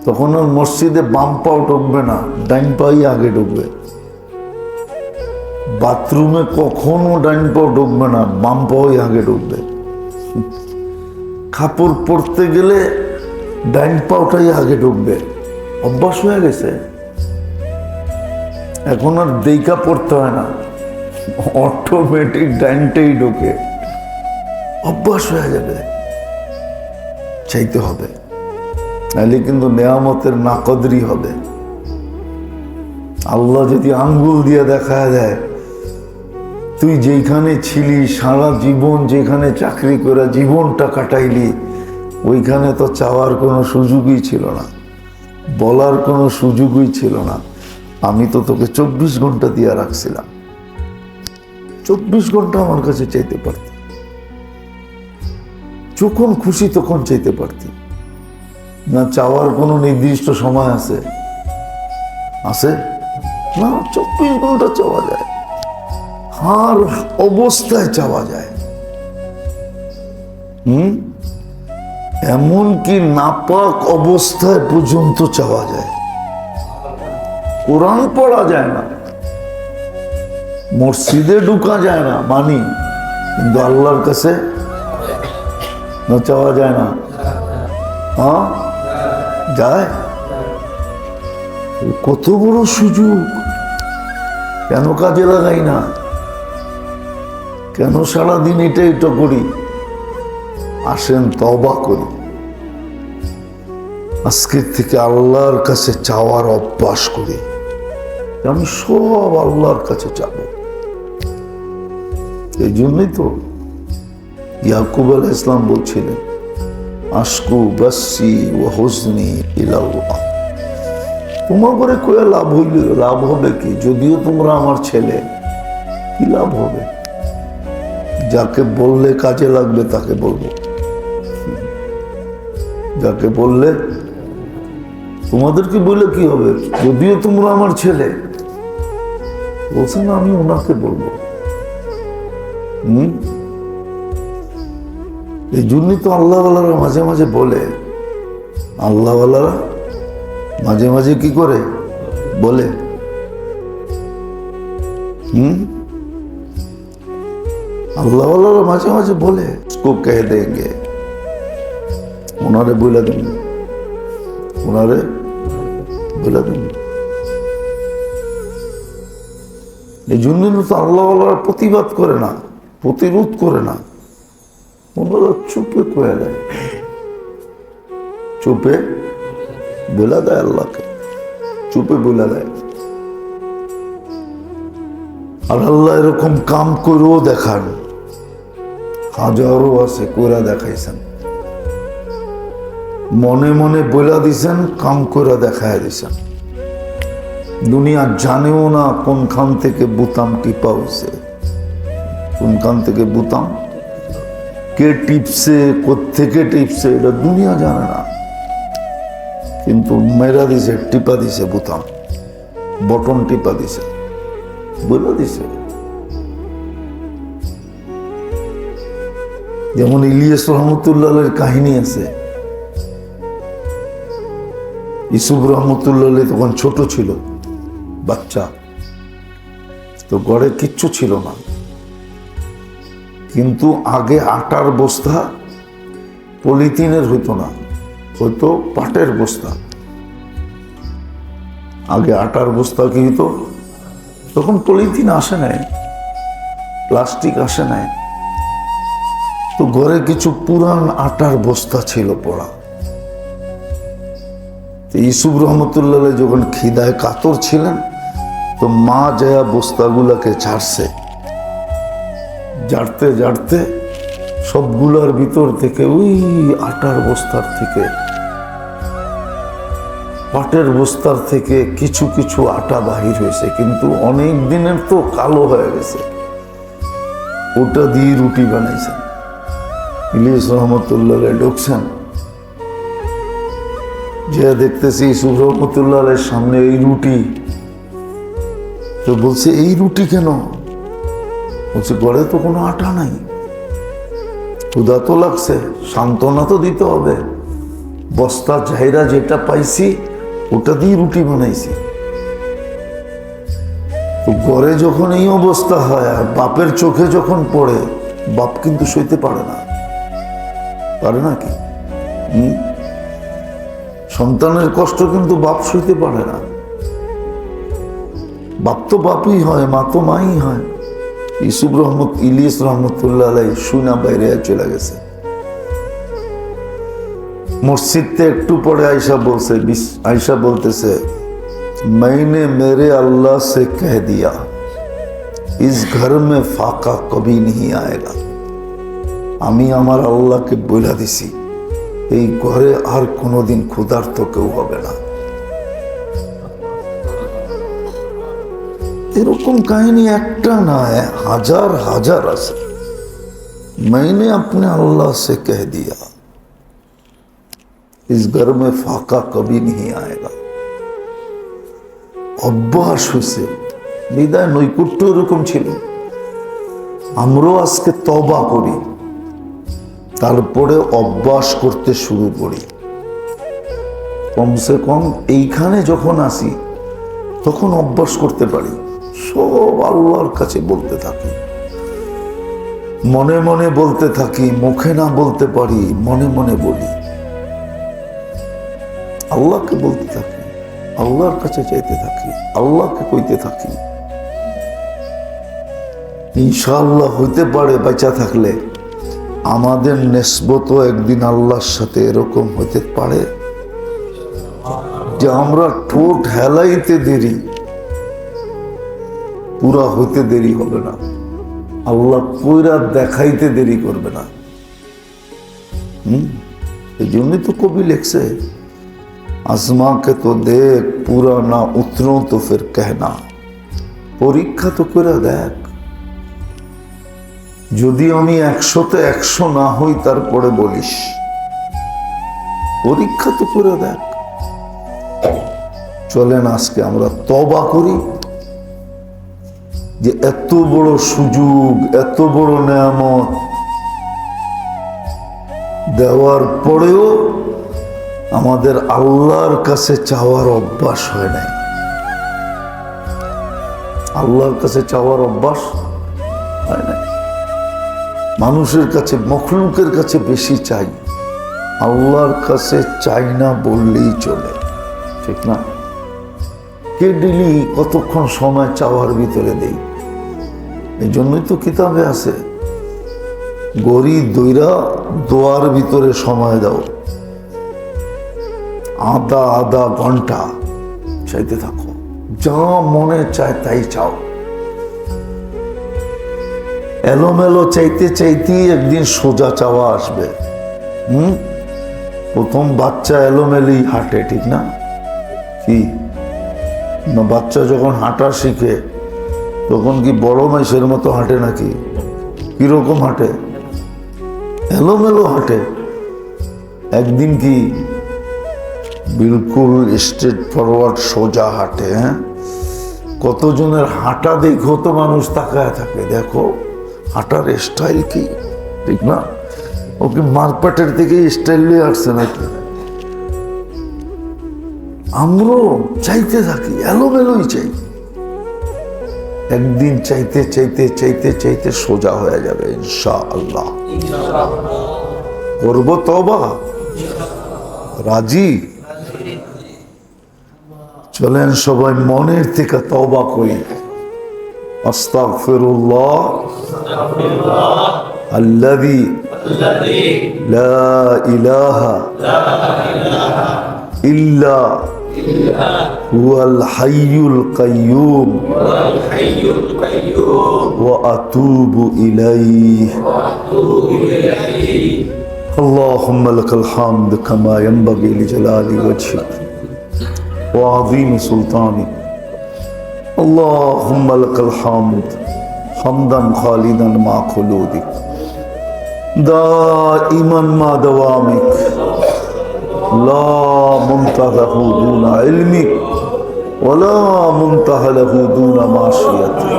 Speaker 1: তখন আর মসজিদে বাম পাও ঢুকবে না, ডাইন পাই আগে ঢুকবে। বাথরুমে কখনো ডাইন পাও ঢুকবে না, বাম পাওই আগে ঢুকবে। কাপড় পরতে গেলে ডাইন পাওটাই আগে ঢুকবে। অভ্যাস হয়ে গেছে, এখন আর দেইকা পড়তে হয় না, অটোমেটিক ডাইনটাই ঢোকে। অভ্যাস হয়ে যাবে। চাইতে হবে, নাহলে কিন্তু নেয়ামতের নাকদরি হবে। আল্লাহ যদি আঙ্গুল দিয়ে দেখা দেয়, তুই যেখানে ছিলি সারা জীবন, যেখানে চাকরি করে জীবনটা কাটাইলি, ওইখানে তো চাওয়ার কোনো সুযোগই ছিল না, বলার কোনো সুযোগই ছিল না। আমি তো তোকে 24 ঘন্টা দিয়ে রাখছিলাম, 24 ঘন্টা আমার কাছে চাইতে পারতি, যখন খুশি তখন চাইতে পারতি না। চাওয়ার কোনো নির্দিষ্ট সময় আছে? আছে না, 24 ঘন্টা চাওয়া যায়, আর অবস্থায় চাওয়া যায়। এমনকি নাপাক অবস্থায় পর্যন্ত চাওয়া যায়। কোরআন পড়া যায় না, মসজিদে ঢুকা যায় না মানি, কিন্তু আল্লাহর কাছে না চাওয়া যায় না? হ্যাঁ যায়। কত বড় সুযোগ, কেন কাজে লাগাই না? কেন সারাদিন এটা এটা করি? আসেন তওবা করি, আজকের থেকে আল্লাহর কাছে চাওয়ার অভ্যাস করি। আমি সব আল্লাহর কাছে চাব। এই জন্যই তো ইয়াকুব আলাইহিস সালাম বলছিলেন, আশকু বাসি ওয়া হুজনি ইলাল্লাহ, তোমার করে কয়ে লাভ হইলে লাভ হবে কি? যদিও তোমরা আমার ছেলে, কি লাভ হবে? যাকে বললে কাজে লাগবে তাকে বলবো, যাকে বললে। তোমাদেরকে বললে কি হবে? যদিও তোমরা আমার ছেলে, বলছে না আমি ওনাকে বলবো। এই জন্যই তো আল্লাহওয়ালারা মাঝে মাঝে বলে, আল্লাহওয়ালারা মাঝে মাঝে কি করে বলে, আল্লাহওয়ালারা মাঝে মাঝে বলে उसको कह देंगे, ওনারে বলে দেন, ওনারে বলে দেন। এই জন্য তো আল্লাহওয়ালারা প্রতিবাদ করে না, প্রতিরোধ করে না, ওনারা চুপে কয়ে দেয়, চুপে বলে দেয়, আল্লাহকে চুপে বলে দেয়। আর আল্লাহ এরকম কাম করেও দেখান, হাজারো আছে কইরা দেখাইছেন, মনে মনে বইলা দিছেন, কাম করে দেখায় দিছেন। দুনিয়া জানেও না কোনখান থেকে বুতাম টিপা হয়েছে, কোনখান থেকে বুতাম কে টিপছে, কোত্থেকে টিপছে, এটা দুনিয়া জানে না, কিন্তু মেরা দিছে, টিপা দিছে, বুতাম বটন টিপা দিছে, বলে দিছে। যেমন ইলিয়াস রহমতুল্লাহের কাহিনী আছে। ইউসুফ রহমতুল্লাহ তখন ছোট ছিল, বাচ্চা, তো ঘরে কিচ্ছু ছিল না, কিন্তু আগে আটার বস্তা পলিথিনের হইতো না, হয়তো পাটের বস্তা। আগে আটার বস্তা কি হইতো, তখন পলিথিন আসে নাই, প্লাস্টিক আসে নাই, তো ঘরে কিছু পুরান আটার বস্তা ছিল পড়া। ইউসুফ রহমতুল্লাহ যখন খিদায় কাতর ছিলেন, তো মা যায়া বস্তাগুলাকে ঝাড়ছে, ঝাড়তে ঝাড়তে সবগুলার ভিতর থেকে ওই আটার বস্তার থেকে, পাটের বস্তার থেকে কিছু কিছু আটা বাহির হয়েছে, কিন্তু অনেক দিনের তো কালো হয়ে গেছে। ওটা দিয়ে রুটি বানাইছেন। ইলিয়াস রহমতুল্লাহ ঢুকছেন, যে দেখতেছি ইউসুফ রহমতুল্লাহের সামনে এই রুটি, তো বলছে এই রুটি কেন? বলছে ঘরে তো কোনো আটা নাই, ক্ষুধা তো লাগছে, সান্ত্বনা তো দিতে হবে, বস্তা ঝাইরা যেটা পাইছি ওটা দিয়ে রুটি বানাইছি। তো ঘরে যখন এই অবস্থা হয় আর বাপের চোখে যখন পড়ে, বাপ কিন্তু সইতে পারে না, পারে না কি? সন্তানের কষ্ট কিন্তু বাপ সইতে পারে না। বাপ তো বাপই হয়, মা তো মাই হয়। ইলিয়াস রহমতুল্লাহ শুনা বাইরে চলে গেছে। মসজিদতে একটু পরে আয়শা বলতেছে, मैंने मेरे अल्लाह से कह दिया इस घर में फाका कभी नहीं आएगा। আমি আমার আল্লাহকে বইলা দিছি, এই ঘরে আর কোনোদিন ক্ষুধার্ত কেউ হবে না। এরকম কাহিনী একটা না, হাজার হাজার আছে। मैंने अपने अल्लाह से कह दिया इस घर में फाका कभी नहीं आएगा। অভ্যাস হয়েছে, বিদায় নৈকট্য এরকম ছিল। আমরাও আজকে তওবা করি, তারপরে অভ্যাস করতে শুরু করি। কমসে কম এইখানে যখন আসি তখন অভ্যাস করতে পারি, সব আল্লাহর কাছে বলতে থাকি, মনে মনে বলতে থাকি, মুখে না বলতে পারি, মনে মনে বলি, আল্লাহকে বলতে থাকি, আল্লাহর কাছে চাইতে থাকি, আল্লাহকে কইতে থাকি। ইনশাআল্লাহ হইতে পারে বেঁচে থাকলে আমাদের নিসবত একদিন আল্লাহর সাথে এরকম হইতে পারে যে আমরা ঠোঁট হেলাইতে দেরি, পুরা হইতে দেরি হবে না, আল্লাহ কইরা দেখাইতে দেরি করবে না। এই জন্যই তো কবি লেখছে, आजमा के तो देख, पूरा ना उतरो तो फिर कहना। পরীক্ষা তো করে দেখ, যদি আমি 100-তে 100 না হই তারপরে বলিস। পরীক্ষা তো করে দেখ। চলেন আজকে আমরা তওবা করি যে এত বড় সুযোগ, এত বড় নেয়ামত দেওয়ার পরেও আমাদের আল্লাহর কাছে চাওয়ার অভ্যাস হয় নাই। আল্লাহর কাছে চাওয়ার অভ্যাস হয় নাই। মানুষের কাছে, মখলুকের কাছে বেশি চাই, আল্লাহর কাছে চাই না বললেই চলে, ঠিক না? কে ডেলি কতক্ষণ সময় চাওয়ার ভিতরে দেই? এই জন্যই তো কিতাবে আছে, গড়ি দইরা দোয়ার ভিতরে সময় দাও, আধা আধা ঘন্টা চাইতে থাকো, যা মনে চায় তাই চাও। এলোমেলো চাইতে চাইতেই একদিন সোজা চাওয়া আসবে। প্রথম বাচ্চা এলোমেলি হাঁটে, ঠিক না? কি না, বাচ্চা যখন হাঁটা শিখে তখন কি বড় মাইসের মতো হাঁটে নাকি? কিরকম হাঁটে? এলোমেলো হাঁটে। একদিন কি বিলকুল স্ট্রেট ফরওয়ার্ড সোজা হাঁটে? হ্যাঁ, কতজনের হাঁটা দেখো তো মানুষ তাকায় থাকে, দেখো হাঁটার স্টাইল কি, ঠিক না? ওকে মারপাটের থেকে স্টাইল নিয়ে আসছে নাকি? আমরাও চাইতে থাকি, এলোমেলোই চাই। একদিন চাইতে চাইতে চাইতে চাইতে সোজা হয়ে যাবে ইনশাআল্লাহ। করব তওবা, রাজি? চলেন সবাই মনের থেকে তওবা করি। আস্তাগফিরুল্লাহ আল্লাযী লা ইলাহা ইল্লা হুয়াল হাইয়ুল কাইয়্যুম ওয়া আতুবু ইলাইহি। اللهم لك الحمد كما ينبغي لجلال وجهك وعظيم سلطانك. اللهم لك الحمد حمدا خالدا مع خلودك دائما مع دوامك لا منتهى له دون علمك ولا منتهى له دون معصيتك.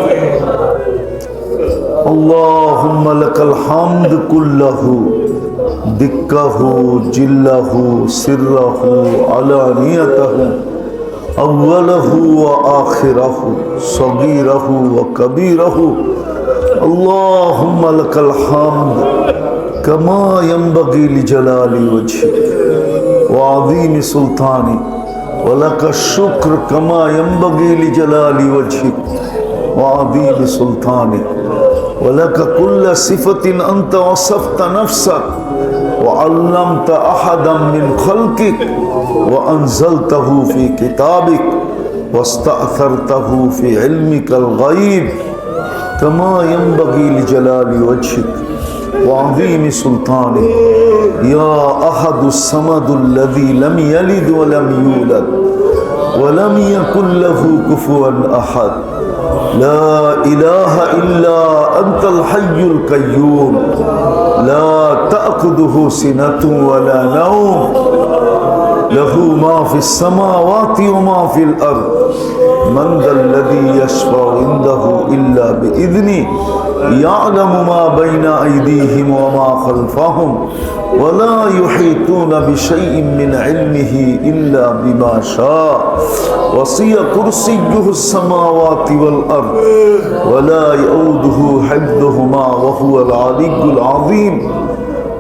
Speaker 1: اللهم لك الحمد كله دكه جله سره علانيته أوله وآخره صغيره وكبيره. اللهم لك الحمد كما ينبغي لجلال وجهك وعظيم سلطانك ولك الشكر كما ينبغي لجلال وجهك وعظيم سلطانك ولك كل صفة أنت وصفت نفسك وعلمت أحدا من خلقك وأنزلته في كتابك واستأثرته في علمك الغيب كما ينبغي لجلال وجهك وعظيم سلطانك. يا أحد الصمد الذي لم يلد ولم يولد ولم يكن له كفوا أحد. لا إله إلا أنت الحي القيوم لا تأخذه سنة ولا نوم له ما في السماوات وما في الأرض. من ذا الذي يشفع عنده إلا بإذنه يعلم ما بين أيديهم وما خلفهم ولا يحيطون بشيء من علمه إلا بما شاء. وسع كرسيه السماوات والأرض ولا يؤوده حفظهما وهو العلي العظيم.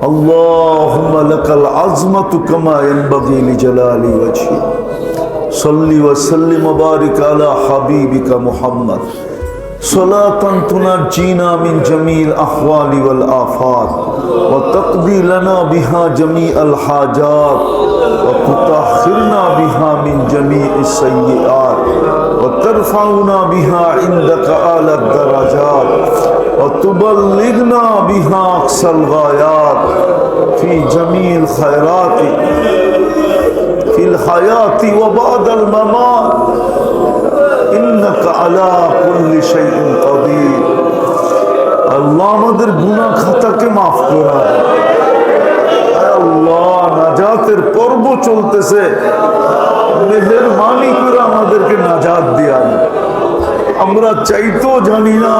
Speaker 1: اللهم لك العظمة كما ينبغي لجلال وجهك. صل وسلم وبارك على حبيبك محمد صلاة تنجينا من جميع الأحوال والآفات وتقضي لنا بها جميع الحاجات وتطهرنا بها من جميع السيئات وترفعنا بها عندك أعلى الدرجات وتبلغنا بها أقصى الغايات في جميع الخيرات ফিল হায়াতি ওয়া বাদাল মামাত ইন্নাকা আলা কুল্লি শাইইন কাদির। আল্লাহ আমাদের গুনাহ খাতাকে মাফ করা। আল্লাহ নাজাতের পর্ব চলতেছে, মেহেরবানি করে আমাদেরকে নাজাত দিয়া। আমরা চাইতেও জানি না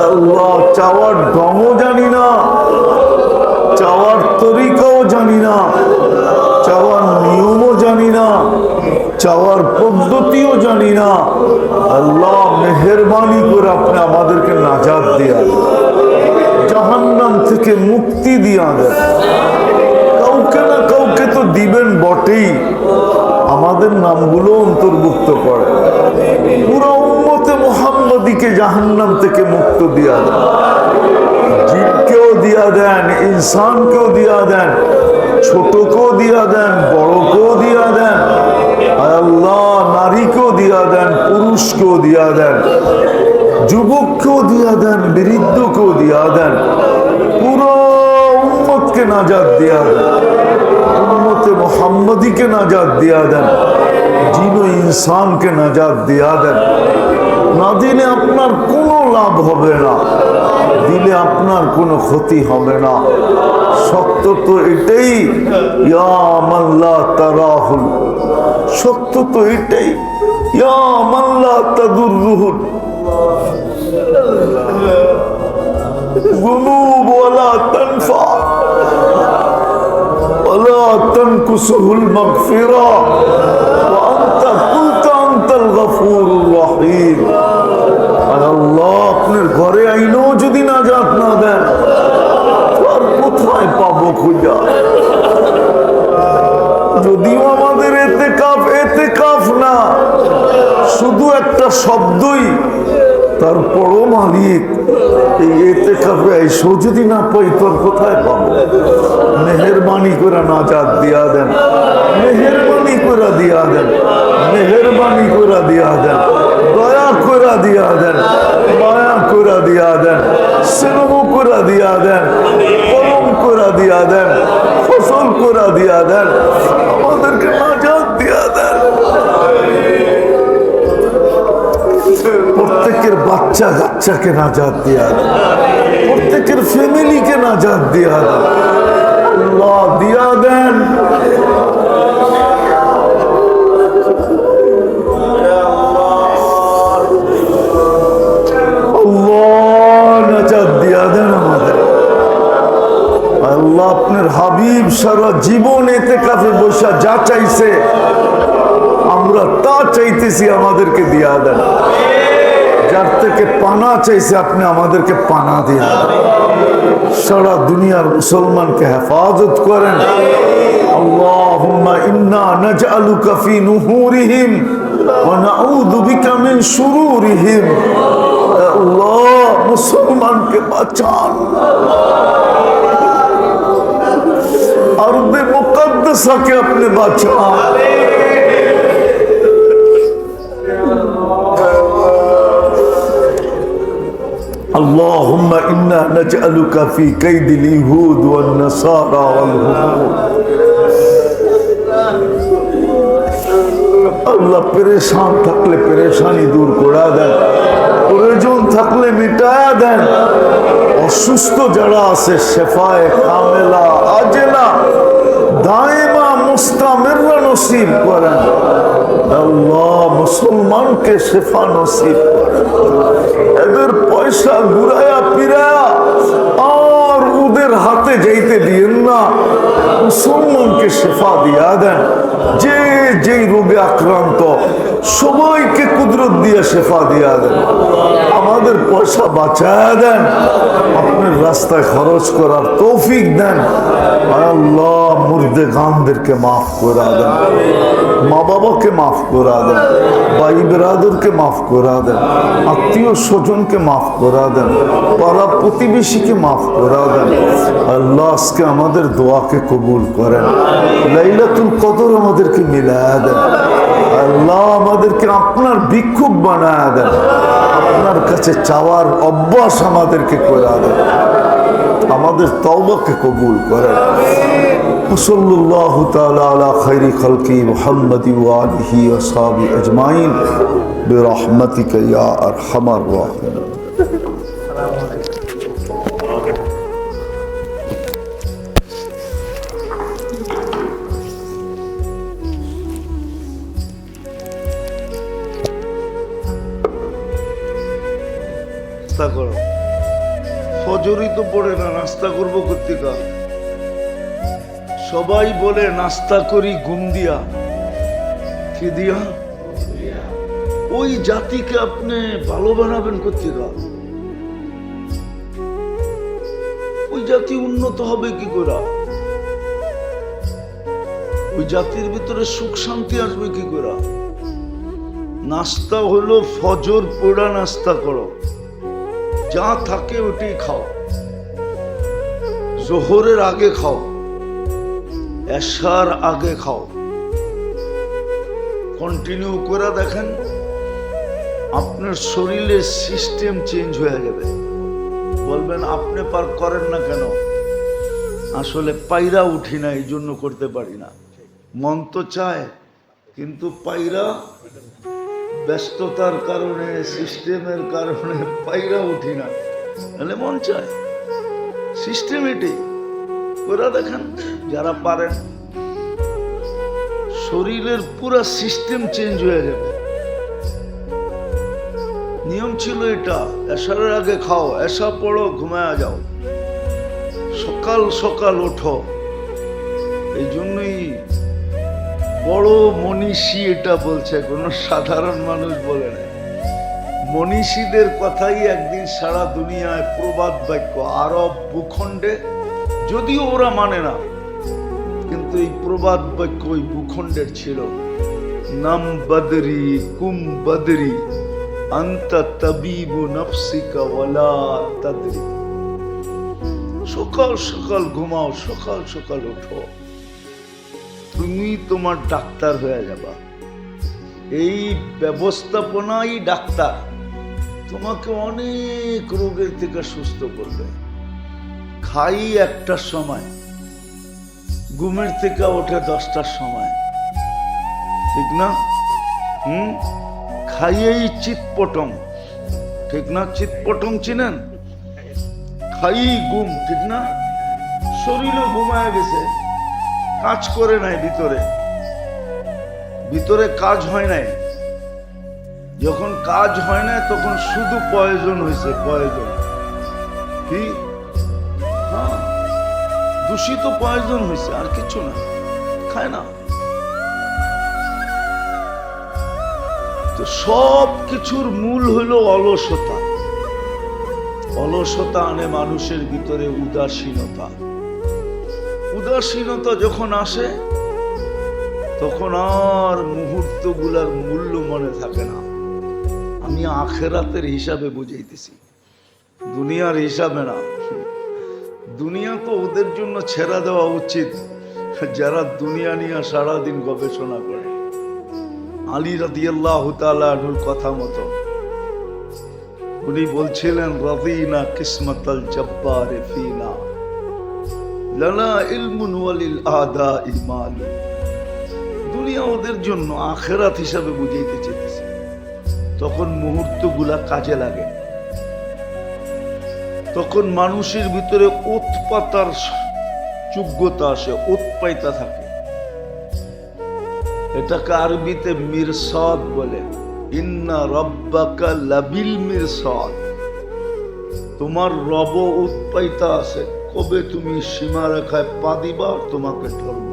Speaker 1: আল্লাহ, চাওয়ার ঢংও জানি না, চাওয়ার তরিকাও জানি না, চাওয়ার নিয়মও জানি না, চাওয়ার পদ্ধতিও জানি না। আল্লাহ মেহেরবানি করে আপনি আমাদেরকে নাজাত দিয়া, জাহান্নাম থেকে মুক্তি দিয়া দেন। কাউকে না কাউকে তো দিবেন বটেই, আমাদের নামগুলো অন্তর্ভুক্ত করে। পুরো উম্মতে মুহাম্মদীকে জাহান্নাম থেকে মুক্ত দিয়া দেন। জিনকেও দিয়া দেন, ইনসানকেও দিয়া দেন, ছোটকেও দিয়া দেন, বড়কেও দিয়া দেন। আল্লাহ নারীকেও দিয়া দেন, পুরুষকেও দিয়া দেন, যুবককেও দিয়া দেন, বৃদ্ধকেও দিয়া দেন। পুরো উম্মতকে নাজাত দিয়া দেন, উম্মতে মুহাম্মদীকে নাজাত দিয়া দেন, জিন ও ইনসানকে নাজাত দিয়া দেন। না দিলে আপনার কোনো লাভ হবে না, দিলে আপনার কোনো ক্ষতি হবে না। সত্য তো এটাই, ইয়া মান লা তারাহুল, সত্য তো এটাই, ইয়া মান লা তাদুররুহুল যুনুব ওয়ালা তানফা ওয়ালা তানকুসুহুল মাগফিরা ওয়া আনতা কুনতা আনতাল গফুরুর রহিম। আল্লাহ আপনার ঘরে আইলেও যদি নাজাত না দেন, আর কোথায় পাবো খুঁজা? যদিও আমাদের এতেকাফ না, শুধু একটা শব্দই, তারপরও মালিক এই এতেকাফে আইসো যদি না পাই তোর কোথায় পাবো? মেহেরবানি করে নাজাত দিয়া দেন, মেহেরবানি করে দিয়া দেন, মেহেরবানি করে দিয়া দেন, দয়া করে দিয়া দেন, মায়া করে দিয়া দেন, স্নেহ করে দিয়া দেন, কলম করে দিয়া দেন, ফসল করে দিয়া দেন, আমাদেরকে নাজাত দিয়া দেন। প্রত্যেকের বাচ্চা কাচ্চাকে নাজাত দিয়া দেন, প্রত্যেকের ফ্যামিলিকে নাজাত দিয়া দেন, আল্লাহ দিয়া দেন। আল্লাহ আপনার হাবিব সারা জীবন এতেকাফে বসা যা চাইছে আমরা তা চাইতেছি, আমাদেরকে দিয়া দেন। যার থেকে পানা চাইছে আপনি আমাদেরকে পানা দিয়া দেন। সারা দুনিয়ার মুসলমানকে হেফাজত করেন। আল্লাহুম্মা ইন্না নাজআলুকা ফি নুহুরিহিম ওয়া নাউযু বিকা মিন শুরুরিহিম। আল্লাহ মুসলমানকে বাঁচান, আরবে মুকদ্দাসাকে আপনি বাঁচান। اللهم إنا نجعلك في كيد اليهود والنصارى والهنود। আল্লাহ পেরেশান থাকলে পেরেশানি দূর করে দেন, প্রয়োজন থাকলে মিটায়া দেন। অসুস্থ যারা আছে শেফায়ে কামেলা আজেলা দায়েমা মুস্তামিররা নসিব করেন। আল্লাহ মুসলমানকে শেফা নসিব করেন। এদের পয়সা ঘুরায়া ফিরায়া আর ওদের হাতে যাইতে দিয়েন না, মুসলমানকে শেফা দিয়া দেন। যে যেই রোগে আক্রান্ত সবাইকে কুদরত দিয়ে শেফা দিয়া দেন। আমাদের পয়সা বাঁচায়া দেন, আপনার রাস্তায় খরচ করার তৌফিক দেন। আল্লাহ মুর্দে গানদেরকে মাফ করা দেন, মা বাবাকে মাফ করা দেন, ভাই বেরাদরকে মাফ করা দেন, আত্মীয় স্বজনকে মাফ করা দেন, পাড়া প্রতিবেশীকে মাফ করা দেন। আল্লাহ আজকে আমাদের দোয়াকে কবুল করেন। লাইলাতুল কদর আমাদেরকে মিলায়া দেন। আল্লাহ আমাদেরকে আপনার ভিক্ষুক বানায়া দেন। আপনার কাছে চাওয়ার অভ্যাস আমাদেরকে করা দেন। আমাদের তওবাকে কবুল করেন। সাল্লাল্লাহু তাআলা আলা খায়রি খালকি মুহাম্মাদি ওয়া আলিহি ওয়া সাহবিহি আজমাইন বিরহমাতিকা ইয়া আরহামার রাহিমিন। নাস্তা করো, ফজরই তো পড়ে না, নাস্তা করবো কোত্থেকে? সবাই বলে নাস্তা করি ঘুম দিয়া, কি দিয়া? ওই জাতিকে আপনি ভালো বানাবেন কোত্থেকে? ওই জাতি উন্নত হবে কি করে? ওই জাতির ভিতরে সুখ শান্তি আসবে কি করে? নাস্তা হলো ফজর পড়া, নাস্তা করো, যা থাকে ওটাই খাও, জোহরের আগে খাও, এশার আগে খাও, কন্টিনিউ করে দেখেন আপনার শরীরের সিস্টেম চেঞ্জ হয়ে যাবে। বলবেন আপনি পার করেন না কেন? আসলে পায়রা উঠি না, এই জন্য করতে পারি না। মন তো চায়, কিন্তু পায়রা ব্যস্ততার কারণে, সিস্টেমের কারণে পায়রা উঠি না, তাহলে মন চায়। সিস্টেম এটাই করে দেখেন যারা পারেন, শরীরের পুরো সিস্টেম চেঞ্জ হয়ে যাবে। নিয়ম ছিল এটা, এশারের আগে খাও, এশা পড়ো, ঘুমায়া যাও, সকাল সকাল ওঠো। এই জন্যই বড় মনীষী এটা বলছে, কোনো সাধারণ মানুষ বলে না। মনীষীদের কথাই একদিন সারা দুনিয়ায় প্রবাদ বাক্য, আরব ভূখণ্ডে, যদিও ওরা মানে না, কিন্তু এই প্রবাদ বাক্য ওই ভূখণ্ডের ছিল। নাম বদরি কুম বদরি আন্তা তাবিবু নফসিকা ওয়ালা তাদরি। সকাল সকাল ঘুমাও, সকাল সকাল ওঠো, তুমি তোমার ডাক্তার হয়ে যাবা। এই ব্যবস্থাপনাই ডাক্তার, তোমাকে অনেক রোগের থেকে সুস্থ করবে। খাই 1টার সময়, ঘুমের থেকে ওঠে 10টার সময়, ঠিক না? খাইয়েই চিৎপটং, ঠিক না? চিৎপটং চিনেন? খাই ঘুম, ঠিক না? শরীরও ঘুমায় গেছে, কাজ করে নাই, ভিতরে ভিতরে কাজ হয় নাই। যখন কাজ হয় না তখন শুধু প্রয়োজন হয়েছে, প্রয়োজন কি? হ্যাঁ, দূষিত প্রয়োজন হয়েছে, আর কিছু না, খায় না। তো সব কিছুর মূল হলো অলসতা। অলসতা আনে মানুষের ভিতরে উদাসীনতা। উদাসীনতা যখন আসে তখন আর মুহূর্তগুলার মূল্য মনে থাকে না। আমি আখেরাতের হিসাবে বুঝাইতেছি, দুনিয়ার হিসাবে না। দুনিয়া তো ওদের জন্য ছেড়ে দেওয়া উচিত যারা দুনিয়া নিয়ে সারাদিন গবেষণা করে। আলী রাদিয়াল্লাহু তাআলা আনহুর কথা মতো উনি বলছিলেন, রাদিনা কিসমাতাল জব্বারে ফিনা লানা ইলমুন ওয়ালিল আদাই মাল। দুনিয়া ওদের জন্য, আখেরাত হিসাবে বুঝাইতে চেয়েছে। তখন মুহূর্তগুলা কাজে লাগে, তখন মানুষের ভিতরে উৎপাতার যোগ্যতা আসে, উৎপাইতা থাকে। এটাকে আরবিতে মিরসাদ বলে। ইন্না রব্বাকা লাবিল মিরসাদ, তোমার রব উৎপাইতা আছে, কবে তুমি সীমা রেখায় পা দিবা তোমাকে ধরব।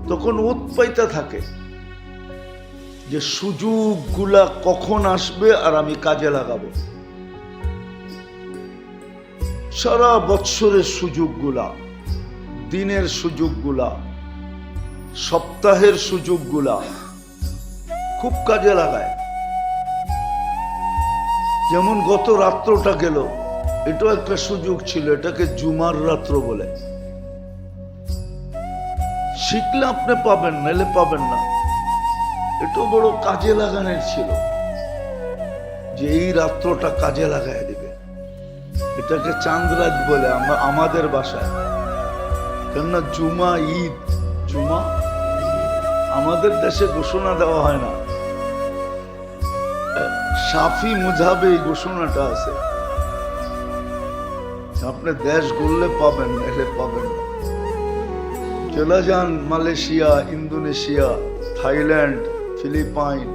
Speaker 1: তখন উৎপাইতা থাকে যে সুযোগগুলা কখন আসবে আর আমি কাজে লাগাবো। সারা বৎসরের সুযোগগুলা, দিনের সুযোগগুলা, সপ্তাহের সুযোগগুলা খুব কাজে লাগায়। যেমন গত রাত্রটা গেল, এটাও একটা সুযোগ ছিল, এটাকে জুমার রাত্র বলে। শিখলে আপনি পাবেন, নাহলে পাবেন না। এটাও বড় কাজে লাগানোর ছিল যে এই রাত্রটা কাজে লাগায় দিবে। এটাকে চাঁদ রাত বলে আমাদের ভাষায়। কেননা জুমা ঈদ, জুমা আমাদের দেশে ঘোষণা দেওয়া হয় না, শাফি মুজাবে এই ঘোষণাটা আছে। আপনি দেশ ঘুরলে পাবেন, এলে পাবেন না। চলে যান মালয়েশিয়া, ইন্দোনেশিয়া, থাইল্যান্ড, ফিলিপাইন,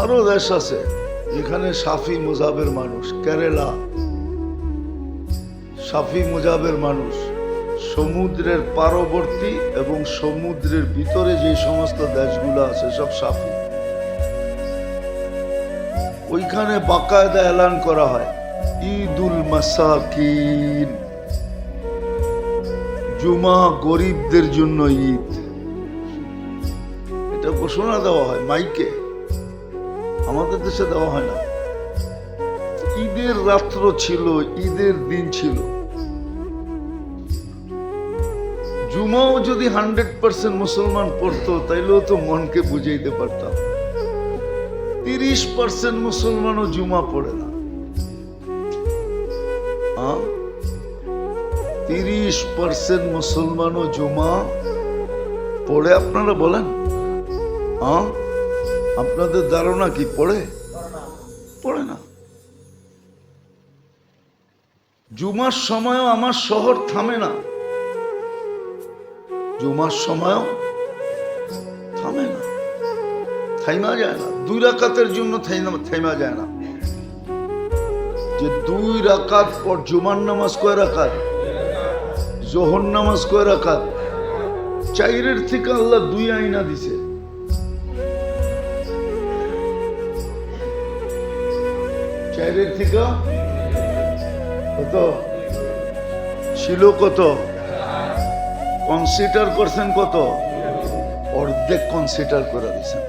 Speaker 1: আরো দেশ আছে যেখানে শাফি মুজাবের মানুষ। কেরালা শাফি মুজাবের মানুষ। সমুদ্রের পার্শ্ববর্তী এবং সমুদ্রের ভিতরে যে সমস্ত দেশগুলো আছে সব শাফি। ওইখানে বাকায়দা এলান করা হয় ঈদুল মাসাকিন, জুমা গরিবদের জন্য ঈদ। এটা ঘোষণা দেওয়া হয় মাইকে, আমাদের দেশে দেওয়া হয় না। ঈদের রাত্র ছিল, ঈদের দিন ছিল। জুমাও যদি 100% মুসলমান পড়তো তাইলেও তো মনকে বুঝাইতে পারতাম। 30% মুসলমানও জুমা পড়ে না। 30% মুসলমানও জুমা পড়ে? আপনারা বলেন, আপনাদের ধারণা কি পড়ে? পড়ে না। জুমার সময়ও আমার শহর থামে না, জুমার সময়ও থামে না, থাইমা যায় না। 2 রাকাতের জন্য থাইমা যায় না। যে 2 রাকাত পর জুমার নামাজ কয় রাকাত? জোহর নামাজ কয় রাকাত? 4-এর থেকে আল্লাহ 2 আইনা দিছে। চারের থেকে কত ছিল? কত কনসিডার করছেন? কত? অর্ধেক কনসিডার করে দিয়েছেন।